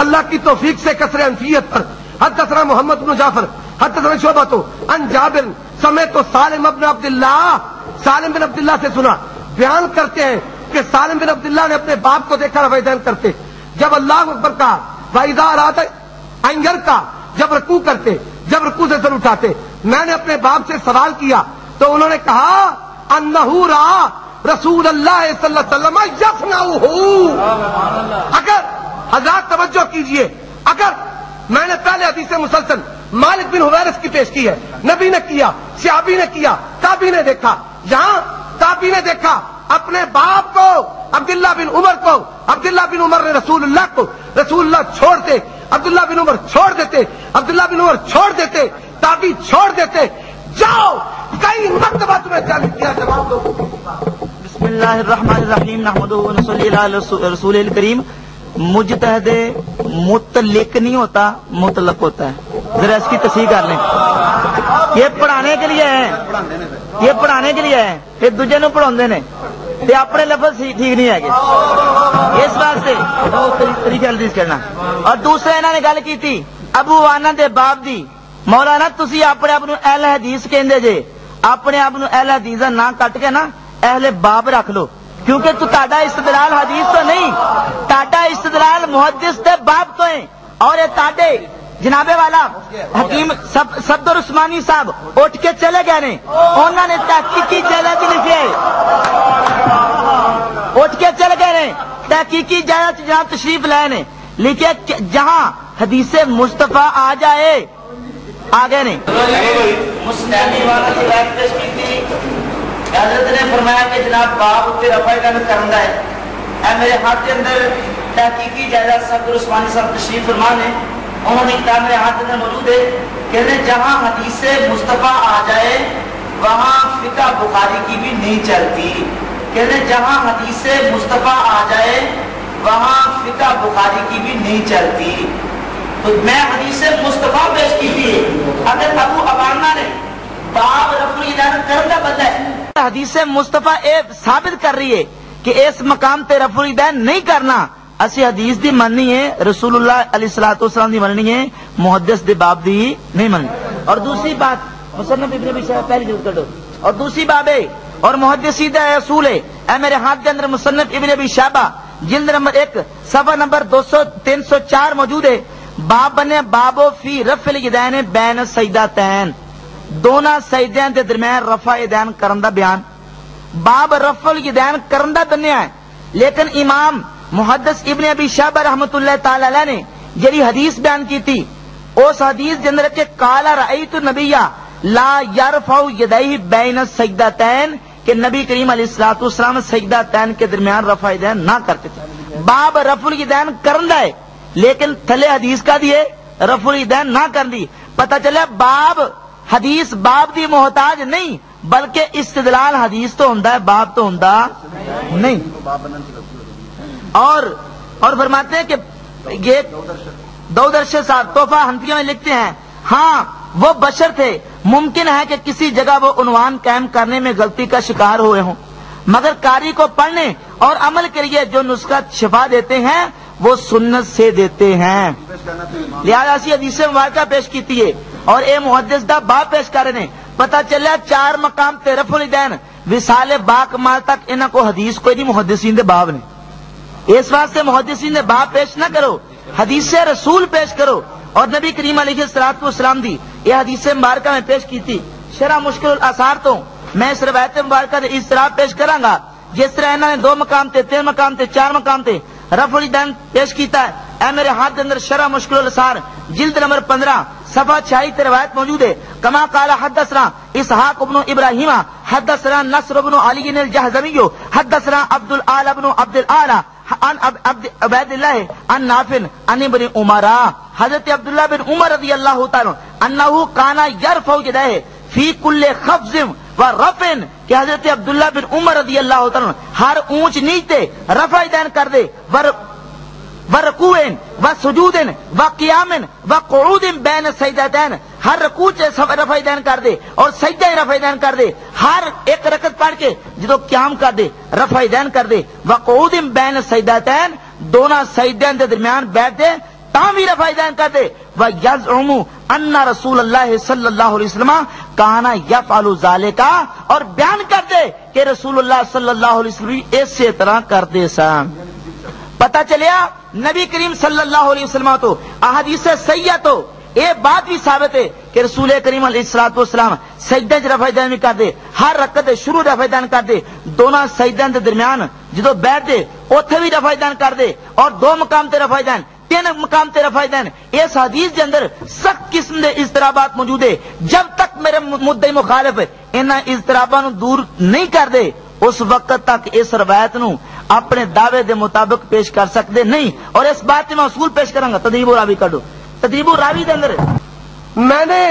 اللہ کی توفیق سے کسر انفیت پر. حدثنا محمد بن جعفر حدثنا شعبہ عن جابر سمعت سالم بن عبداللہ، سالم بن عبداللہ سے سنا، بیان کرتے ہیں کہ سالم بن عبداللہ نے اپنے باپ کو دیکھا رفعتین کرتے. جب اللہ اکبر کہا فَإِذَا أَرَادَ أَن يَرْكَعَ، جب رکوع کرتے، جب رکوع سے سر اٹھاتے. میں نے اپنے باپ سے سوال کیا تو انہوں نے کہا انہ رأى رسول اللہ صلی اللہ علیہ وسلم یصنعہ. اگر حضرات توجہ کیجئے، اگر میں نے پہلے حدیث مسلسل مالک بن حویرث کی پیش کی ہے، نبی نے کیا، صحابی نے کیا، تابعی نے دیکھا. یہاں تابعی نے دیکھا اپنے باپ کو، عبداللہ بن عمر کو. عبداللہ بن عمر نے رسول اللہ کو، رسول اللہ چھوڑتے، عبداللہ بن عمر چھوڑ دیتے، عبداللہ بن عمر چھوڑ دیتے، تابعی چھوڑ دیتے. جاؤ کئی مرتبہ تمہیں چیلنج کیا، جواب دو. بسم اللہ الرحمن الرحیم نحمدہ ونصلی علی رسول الکریم. مجتہد مطلق نہیں ہوتا، مطلق ہوتا ہے. ذرا اس کی تصحیح کر لیں. یہ پڑھانے کے لیے ہے، یہ پڑھانے کے لیے ہے، پھر دوجے نو پڑھاندے نے تے اپنے لفظ ٹھیک نہیں ہے. اس واسطے طریقہ حدیث کرنا. اور دوسرے انہوں نے گل کی تھی ابو وانا دے باپ دی. مولانا تسی اپنے آپ نو اہل حدیث کہندے جے، اپنے آپ نو اہل حدیث دا نام کٹ کے نا اہل باب رکھ لو، کیونکہ تو تاڈا استدلال حدیث تو نہیں، تاڈا استدلال محدث دے باب تو ہے. اور یہ تاڈے جناب والا حکیم صفدر عثمانی صاحب اٹھ کے چلے گئے نے، انہوں نے تحقیقی جائزہ لکھے، اٹھ کے چل گئے نے، تحقیقی جائزہ جہاں تشریف لائے نے، لکھے جہاں حدیث مصطفیٰ آ جائے آگے نہیں. حضرت نے فرمایا کہ جناب باپ اتنے رفع کرنا ہے. اے میرے ہاتھ کے اندر تحقیقی جائزہ صفدر عثمانی صاحب تشریف فرما نے، انہوں نے کتاب میرے ہاتھ کے اندر موجود ہے. کہتے ہیں جہاں حدیث مصطفیٰ آ جائے وہاں فقہ بخاری کی بھی نہیں چلتی. کہتے ہیں جہاں حدیث مصطفیٰ آ جائے وہاں فقہ بخاری کی بھی نہیں چلتی. تو میں حدیث مصطفیٰ پیش کی تھی. اگر ابو عوانہ نے باب رفع الیدین کرنا بدلا ہے، حدیث مصطفیٰ ثابت کر رہی ہے کہ اس مقام تے رفع الیدین نہیں کرنا. اسی حدیث دی مننی ہے، رسول اللہ علیہ الصلوۃ والسلام دی مننی ہے، محدث دے باب دی نہیں مننی. اور دوسری بات مصنف ابن ابی شیبہ پہلی جلد کر دو، اور دوسری باب ہے اور محدثین دا اصول ہے. اے میرے ہاتھ کے اندر مصنف ابن ابی شیبہ جلد نمبر 1 صفحہ نمبر 304 موجود ہے. باب بنے بابو فی رفع الیدین بین السجدتین، دونوں سجدیاں دے درمیان رفع الیدین کرن دا بیان. باب رفع الیدین کرن دا بنیا ہے، لیکن امام محدث ابن ابی شیبہ رحمت اللہ تعالی علیہ نے جڑی حدیث بیان کی تھی اس حدیث کے اندر کہ قال رأیت النبی لا یرفع یدیہ بین السجدتین، کہ نبی کریم علیہ الصلوۃ والسلام سجدتین کے درمیان رفع الیدین نہ کرتے تھے. باب رفع الیدین کرن دا ہے، لیکن تھلے حدیث کا دیے رفع الیدین نہ کر دی. پتہ چلے باب حدیث باب دی محتاج نہیں، بلکہ استدلال حدیث تو ہوندا ہے، باب تو ہوندا نہیں. اور فرماتے ہیں کہ یہ داؤد ارشد صاحب تحفہ حنفیہ میں لکھتے ہیں ہاں وہ بشر تھے، ممکن ہے کہ کسی جگہ وہ عنوان قائم کرنے میں غلطی کا شکار ہوئے ہوں، مگر قاری کو پڑھنے اور عمل کے لیے جو نسخہ شفا دیتے ہیں وہ سنت سے دیتے ہیں. لہذا اسی حدیث مبارکہ پیش کیتی ہے اور اے محدث دا باب پیش کر رہے ہیں. پتہ چلیا 4 مقام تے رفع الیدین وصال باکمال تک انہاں کو حدیث کوئی نہیں، محدثین دے باب نے. اس واسطے محدثین نے باب پیش نہ کرو، حدیث رسول پیش کرو. اور نبی کریم علیہ الصلوۃ والسلام دی یہ حدیث مبارکہ میں پیش کی تھی. شرح مشکل الاثار تو میں اس روایت مبارکہ دے اضطراب پیش کراں گا، جس طرح انہوں نے 2 مقام تے 3 مقام تے 4 مقام تے رفع الیدین پیش کیتا ہے. اے میرے ہاتھ اندر شرح مشکل الاثار جلد نمبر 15 صفحہ 46 تے روایت موجود ہے. کما قال حدثنا اسحاق بن ابراہیم حدثنا نصر بن علی الجہضمی حدثنا عبد الاعلی بن عبد الاعلی عن عبید اللہ عن نافع عن ابن عمر. حضرت عبداللہ بن عمر رضی اللہ تعالی انہ کان یرفع یدیہ فی کل خفض ورفع کہ حضرت عبداللہ بن عمر رضی اللہ تعالیٰ ہر اونچ نیچ تے رفع دین کر دے، ورکوع وسجود وقیام وقعود بین سجدتین، ہر رکوع چ رفع دین کر دے اور سجدہ رفع دین کر دے، ہر ایک رکعت پڑھ کے جدو قیام کر دے رفع دین کر دے، وقعود بین سجدتین دونوں سجدین دے درمیان بیٹھ دے تاں بھی رفع دین کر دے، وَيَزْعُمُ أَنَّ رسول اللہ صلی اللہ علیہ وسلم کان یفعل ذالک، اور بیان کر دے کہ رسول اللہ صلی اللہ علیہ وسلم اسی طرح کرتے سن۔ پتہ چلیا نبی کریم صلی اللہ علیہ وسلم تو احادیث صحیحہ تو یہ بات بھی ثابت ہے کہ رسول کریم علیہ الصلوۃ والسلام سجدے چ رفع دین بھی کر دے، ہر رکعت دے شروع رفع دین کر دے، دونوں سجدے دے درمیان جدو بیٹھ دے اوتھے بھی رفع دین کر دے، اور دو مقام تے رفع دین، تین مقام تے رفع دین۔ اس حدیث کے اندر سخت قسم دے اضطرابات موجود ہے، جب تک میرے مدعی مخالف انہاں اضطراباں نو دور نہیں کر دے اس وقت تک اس روایت نو اپنے دعوے دے مطابق پیش کر سکتے نہیں۔ اور اس بات میں اصول پیش کروں گا، تدریب الراوی کڈو، تدریب الراوی دے اندر میں نے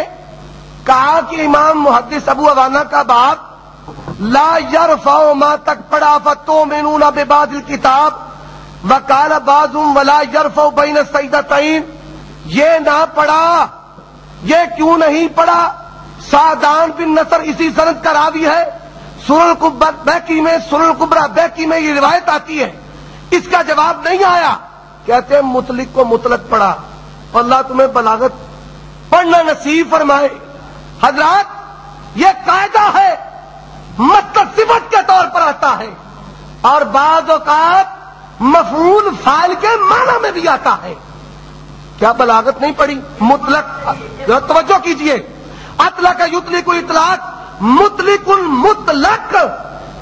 کہا کہ امام محدث ابو عوانہ کا باب لا یرفع ما تک پڑھا فتؤمنون ببعض الکتاب وقال بعضهم ولا یرفع بین السجدتین، یہ نہ پڑھا، یہ کیوں نہیں پڑھا؟ سعدان بن نصر اسی سند کا راوی ہے، سنن الکبریٰ بیہقی میں یہ روایت آتی ہے، اس کا جواب نہیں آیا، کہتے ہیں مطلق کو مطلق پڑھا، اللہ تمہیں بلاغت پڑھنا نصیب فرمائے۔ حضرات یہ قاعدہ ہے، مطلب صفت کے طور پر آتا ہے اور بعض اوقات مفعول فاعل کے معنی میں بھی آتا ہے۔ کیا بلاغت نہیں پڑھی؟ مطلق، ذرا توجہ کیجئے، اطلق یطلق اطلاق، مطلق المطلق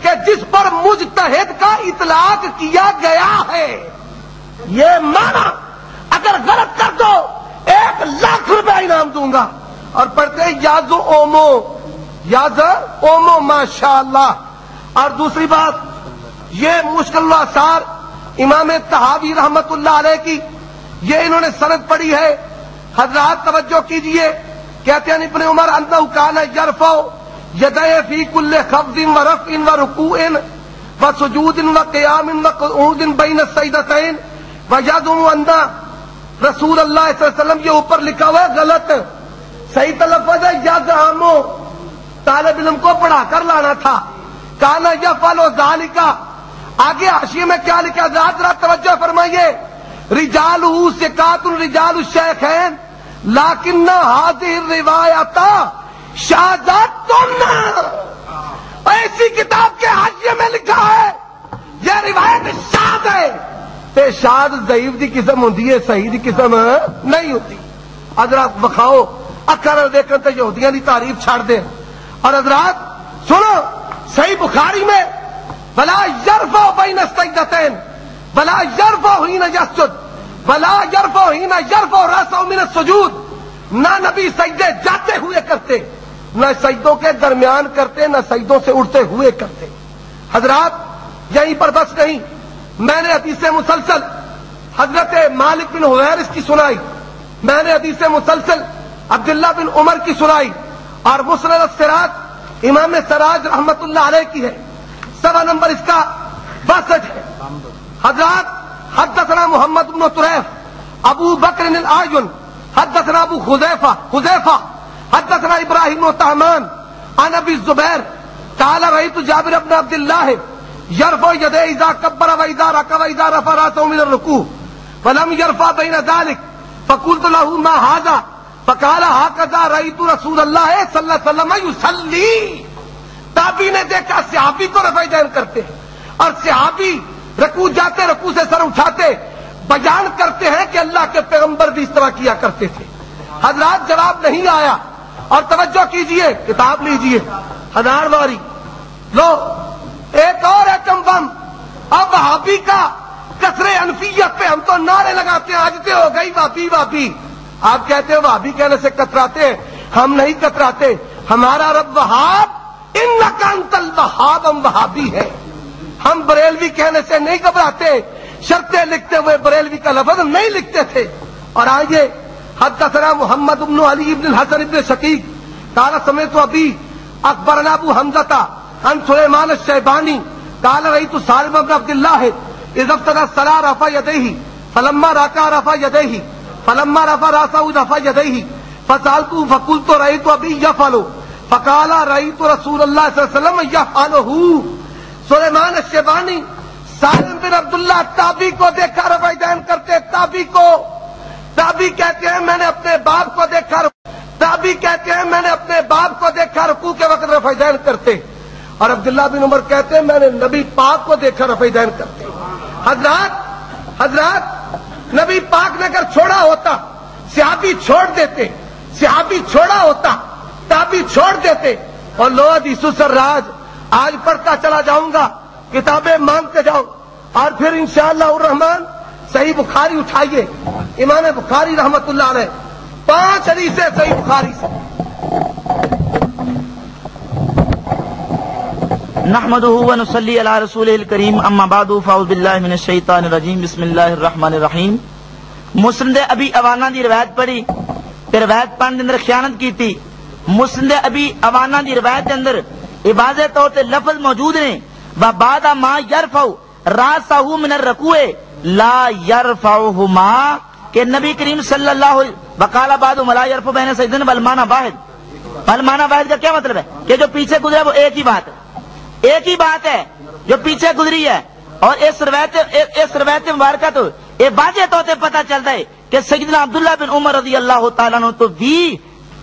کہ جس پر مجتہد کا اطلاق کیا گیا ہے، یہ معنی اگر غلط کر دو 1,00,000 روپے انعام دوں گا، اور پڑھتے ہیں یاز اومو، یاز اومو ماشاءاللہ۔ اور دوسری بات یہ مشکل الاثار امام طحاوی رحمت اللہ علیہ کی، یہ انہوں نے سند پڑھی ہے، حضرات توجہ کیجئے، کہتے ہیں ابن عمر انہ کان یرفع یدیہ فی کل خفض و رفع و رکوع و سجود و قیام و قعود بین السجدتین ویزعم ان رسول اللہ صلی اللہ علیہ وسلم، یہ اوپر لکھا ہوا ہے غلط، صحیح تلفظ ہے یزعم، طالب علم کو پڑھا کر لانا تھا، کان یفعل ذالک۔ آگے حاشیے میں کیا لکھا؟ ذرا توجہ فرمائیے، رجالہ ثقات رجال الشیخین لیکن ہذہ الروایت شاذۃ، ایسی کتاب کے حاشیے میں لکھا ہے یہ روایت شاذ ہے، تے شاذ ضعیف دی قسم ہوندی ہے، صحیح دی قسم نہیں ہوتی۔ حضرات بخاؤ اکھر دیکھن تے یہودیاں دی تعریف چھڑ دیں۔ اور حضرات سنو، صحیح بخاری میں بلا یرفع بین السجدتین، بلا یرفع حین یسجد، بلا یرفع حین یرفع رأسہ من السجود، نہ نبی سجدے جاتے ہوئے کرتے، نہ سجدوں کے درمیان کرتے، نہ سجدوں سے اٹھتے ہوئے کرتے۔ حضرات یہیں پر بس نہیں، میں نے حدیث مسلسل حضرت مالک بن حویرث کی سنائی، میں نے حدیث مسلسل عبداللہ بن عمر کی سنائی، اور مسند الصراط امام سراج رحمت اللہ علیہ کی ہے، 7 نمبر اس کا 62 ہے۔ حضرات حدثنا محمد بن طریف ابو بکر العاین حدثنا ابو حذیفہ حدثنا ابراہیم بن طہمان عن ابی الزبیر قال رأيت جابر بن عبد الله يرفع يديه اذا كبر واذا ركع واذا رفع راسه من الركوع فلم يرفع بين ذلك فقلت له ما هذا فقال هكذا رأيت رسول الله صلى الله عليه وسلم يصلي۔ تابعی نے دیکھا صحابی کو رفع دین کرتے ہیں، اور صحابی رکوع جاتے، رکوع سے سر اٹھاتے، بیان کرتے ہیں کہ اللہ کے پیغمبر بھی اس طرح کیا کرتے تھے۔ حضرات جواب نہیں آیا، اور توجہ کیجئے، کتاب لیجئے ہزار واری لو، ایک اور ہے کم بم۔ اب وہابی کا کثر انفیت پہ ہم تو نعرے لگاتے ہیں، عادتیں ہو گئی وہابی وہابی، آپ کہتے ہیں وہابی کہنے سے کتراتے ہیں، ہم نہیں کتراتے، ہمارا رب وہاب انک انت الوہاب، ہم وہابی ہیں، ہم بریلوی کہنے سے نہیں گھبراتے، شرطیں لکھتے ہوئے بریلوی کا لفظ نہیں لکھتے تھے۔ اور آئیے حدثنا محمد بن علی بن الحسن بن شقیق قال سمعت ابی اخبرنا ابو حمزہ عن سلیمان الشیبانی قال رأيت سالم بن عبد الله اذا ابتدى الصلاة رفع يديه فلما ركع رفع يديه فلما رفع راسه رفع يديه فسألته فقلت رأيت ابي يفعل فقال رأيت رسول الله صلى الله عليه وسلم يفعله. سلیمان الشیبانی سالم بن عبداللہ تابعی کو دیکھا رفع یدین کرتے. تابعی کہتے ہیں میں نے اپنے باپ کو دیکھا رکوع کے وقت رفع یدین کرتے. اور عبداللہ بن عمر کہتے ہیں میں نے نبی پاک کو دیکھا رفع یدین کرتے. حضرات نبی پاک نے اگر چھوڑا ہوتا صحابی چھوڑ دیتے, تابعی چھوڑ دیتے. اور لو حدیث السراج آج پڑھتا چلا جاؤں گا, کتابیں مانگتے جاؤ, اور پھر انشاءاللہ الرحمن صحیح بخاری اٹھائیے. امام بخاری رحمت اللہ علیہ 5 حدیثیں صحیح بخاری سے. نحمده ونصلي على رسوله الكريم اما بعد فاعوذ بالله من الشیطان الرجیم بسم اللہ الرحمن الرحیم. مسند ابی عوانہ دی روایت پڑھی تے روایت پڑھن دے اندر خیانت کیتی. مسند ابی عوانہ دی روایت دے اندر واضح طور تے لفظ موجود نے وبعد ما يرفع راسه من الركوع لا يرفعهما, کہ نبی کریم صلی اللہ علیہ وقال بعد ولا يرفع بین سجدین والمعنى واحد. والمعنى واحد کا کیا مطلب ہے کہ جو پیچھے گزرا وہ ایک ہی بات ہے جو پیچھے گزری ہے. اور اس روایت مبارکہ تو یہ واضح طور پہ پتہ چلتا ہے کہ سیدنا عبداللہ بن عمر رضی اللہ تعالیٰ عنہ تو بھی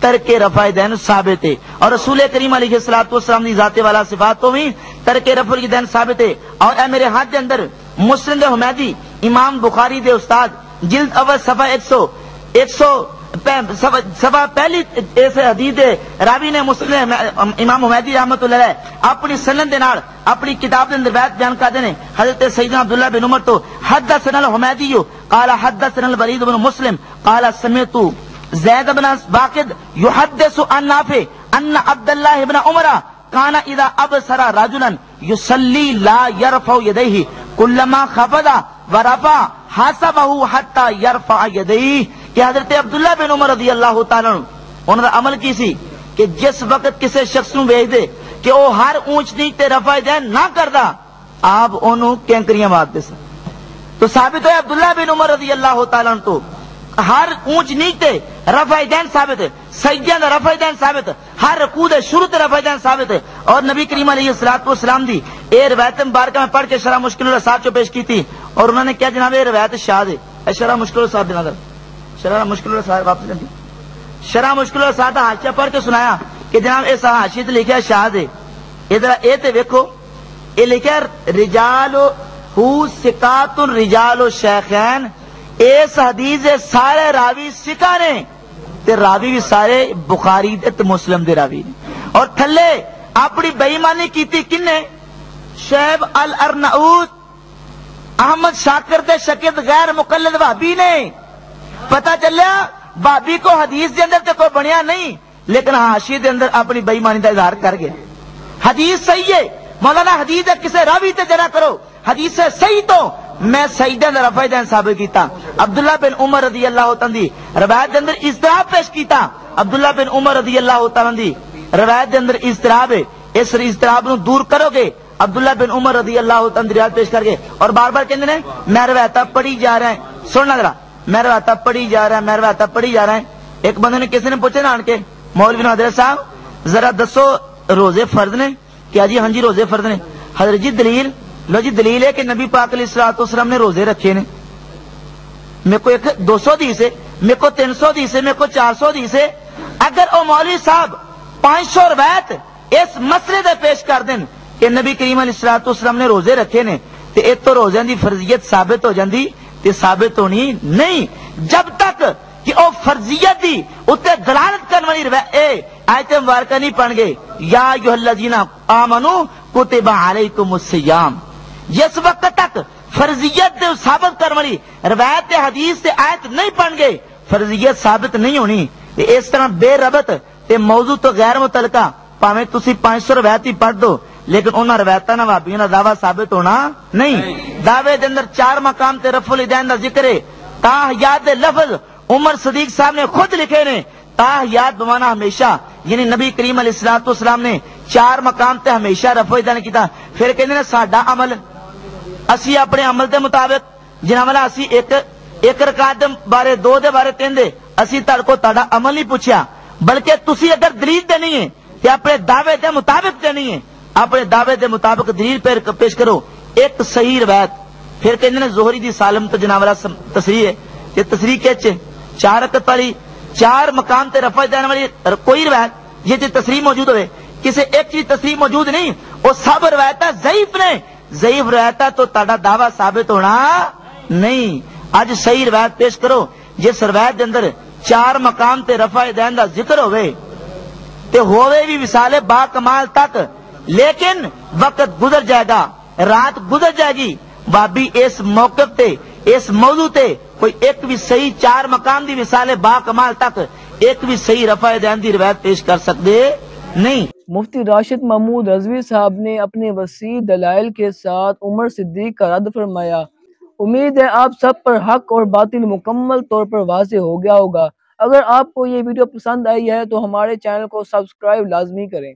ترک رفع یدین ثابت ہے, اور رسول کریم علیہ الصلوۃ والسلام دی ذات والا صفات تو بھی ترک رفع یدین ثابت ہے. اور اے میرے ہاتھ کے اندر مسند حمیدی امام بخاری دے استاد جلد اول صفحہ پہلی اس حدیث راوی نے مسلم امام حمیدی رحمت اللہ علیہ اپنی سند دے نال اپنی کتاب دے اندر بیان کرتے ہیں حضرت سیدنا عبداللہ بن عمر تو حدثنا الحمیدی قال حدثنا الولید بن مسلم قال سمعت زید بن باقد يحدث عن نافع ان عبد الله بن عمر كان اذا ابصر رجلا يصلي لا يرفع يديه كلما خفض ورفع حسبه حتى يرفع يديه, کہ حضرت عبداللہ بن عمر رضی اللہ تعالیٰ عنہ انہوں نے عمل کی سی کہ جس وقت کسی شخص نو بھیج دے کہ وہ ہر اونچ نیچ تے رفع یدین نہ کردا آپ انہوں کینکریاں مار دے سن. تو ثابت ہے عبداللہ بن عمر رضی اللہ تعالیٰ عنہ تو ہر اونچ نیچ تے رفع یدین ثابت ہے, سجدے دا رفع یدین ثابت ہے, ہر رکوع دے شروع تے رفع یدین ثابت ہے. اور نبی کریم علیہ الصلوۃ والسلام دی اے روایت مبارکہ میں پڑھ کے شرح مشکل الاسات جو پیش کی تھی, اور انہوں نے کیا جناب یہ روایت شاذ ہے. شرح مشکل الاسات دینا در شرح مشکل الاسات واپس جاتی شرح مشکل الاسات حاشیہ پڑھ کے سنایا کہ جناب اس حاشیے تے لکھا شاذ ہے. ادھر اے تے ویکھو اے لکھا رجال ہو ثقات رجال الشیخین. اس حدیث دے سارے راوی ثقہ نے تے راوی بھی سارے بخاری تے مسلم دے راوی نے. اور تھلے اپنی بے ایمانی کیتی کنے شعیب الارناؤت احمد شاکر دے شاگرد غیر مقلد وہابی نے. پتہ چلیا بھابی کو حدیث دے اندر تے کوئی بنیا نہیں, لیکن حاشیے دے اندر اپنی بے ایمانی دا اظہار کر گئے. حدیث صحیح ہے مولانا, حدیث کسے راوی تے جرا کرو, حدیث سے صحیح تو میں سجدے دا رفع یدین ثابت کیتا. عبداللہ بن عمر رضی اللہ تعالیٰ دی روایت دے اندر اضطراب پیش کیتا. عبداللہ بن عمر رضی اللہ تعالیٰ دی روایت دے اندر اضطراب ہے, اس اضطراب نو دور کرو گے عبداللہ بن عمر رضی اللہ تعالیٰ دی روایت پیش کر کے. اور بار بار کہندے نے میں روایتاں پڑھی جا رہا ہے, سننا ذرا, میں روایتاں پڑھی جا رہا ہے. ایک بندے نے کسی نے پوچھا نا آن کے مولوی حضرت صاحب ذرا دسو روزے فرض نے؟ کیا جی ہاں جی روزے فرض نے. حضرت جی دلیل لو جی دلیل ہے کہ نبی پاک علیہ الصلوۃ والسلام نے روزے رکھے نے. میرے کو ایک 200 حدیث ہے, میرے کو 300 حدیث ہے, میرے کو 400 حدیث ہے. اگر او مولوی صاحب 500 روایت اس مسئلے دے پیش کر دیں کہ نبی کریم علیہ الصلوۃ والسلام نے روزے رکھے نے تے ایک تو روزے دی فرضیت ثابت ہو جاندی تے ثابت ہونی نہیں جب تک کہ او فرضیت دی اتے دلالت کرنے والی آیت مبارکہ نہیں پڑھ گئے یا ایھا الذین آمنوا کتب علیکم الصیام. جس وقت تک فرضیت دے ثابت کرنے والی روایت حدیث سے آیت نہیں پڑھ گئے فرضیت ثابت نہیں ہونی. اس طرح بے ربط تے موضوع تو غیر متعلقہ پاویں تسی 500 روایت ہی پڑھ دو لیکن انہاں روایتاں نہ وہابیاں دا دعویٰ ثابت ہونا نہیں. دعوے دے اندر 4 مقام تے رفع الیدین دا ذکر ہے. تاحیات دے لفظ عمر صدیق صاحب نے خود لکھے نے. تاحیات بمانا ہمیشہ, یعنی نبی کریم علیہ السلام نے 4 مقام تے ہمیشہ رفع دین کیتا. پھر کہندے نے ساڈا عمل اسی اپنے عمل دے مطابق جناب والا اسی ایک رکعت دے بارے 2 دے بارے 3 دے اسی تڑ کو تہاڈا عمل نہیں پوچھیا بلکہ تسی اگر دلیل دینی ہے تے اپنے دعوے دے مطابق دینی ہے اپنے دعوے دے مطابق دلیل پیش کرو ایک صحیح روایت. پھر کہندے نے ظہری دی سالم تو جناب والا تصریح ہے کہ تصریح کے 4 رکعت والی 4 مقام تے رفع دینے والی کوئی روایت یہ تصریح موجود ہوئے کسی ایک چیز تصریح موجود نہیں وہ سب روایتاں ضعیف نے. ضعیف روایتاں تو تہاڈا دعویٰ ثابت ہونا نہیں. اج صحیح روایت پیش کرو جس روایت دے اندر 4 مقام تے رفع دین دا ذکر ہوئے تے ہوئے بھی وصال با کمال تک لیکن وقت گزر جائے گا رات گزر جائے گی بابی اس موقف تے اس موضوع تے کوئی ایک بھی صحیح 4 مقام دی وصال با کمال تک ایک بھی صحیح رفع دین دی روایت پیش کر سکتے نہیں. مفتی راشد محمود رضوی صاحب نے اپنے وسیع دلائل کے ساتھ عمر صدیق کا رد فرمایا. امید ہے آپ سب پر حق اور باطل مکمل طور پر واضح ہو گیا ہوگا. اگر آپ کو یہ ویڈیو پسند آئی ہے تو ہمارے چینل کو سبسکرائب لازمی کریں.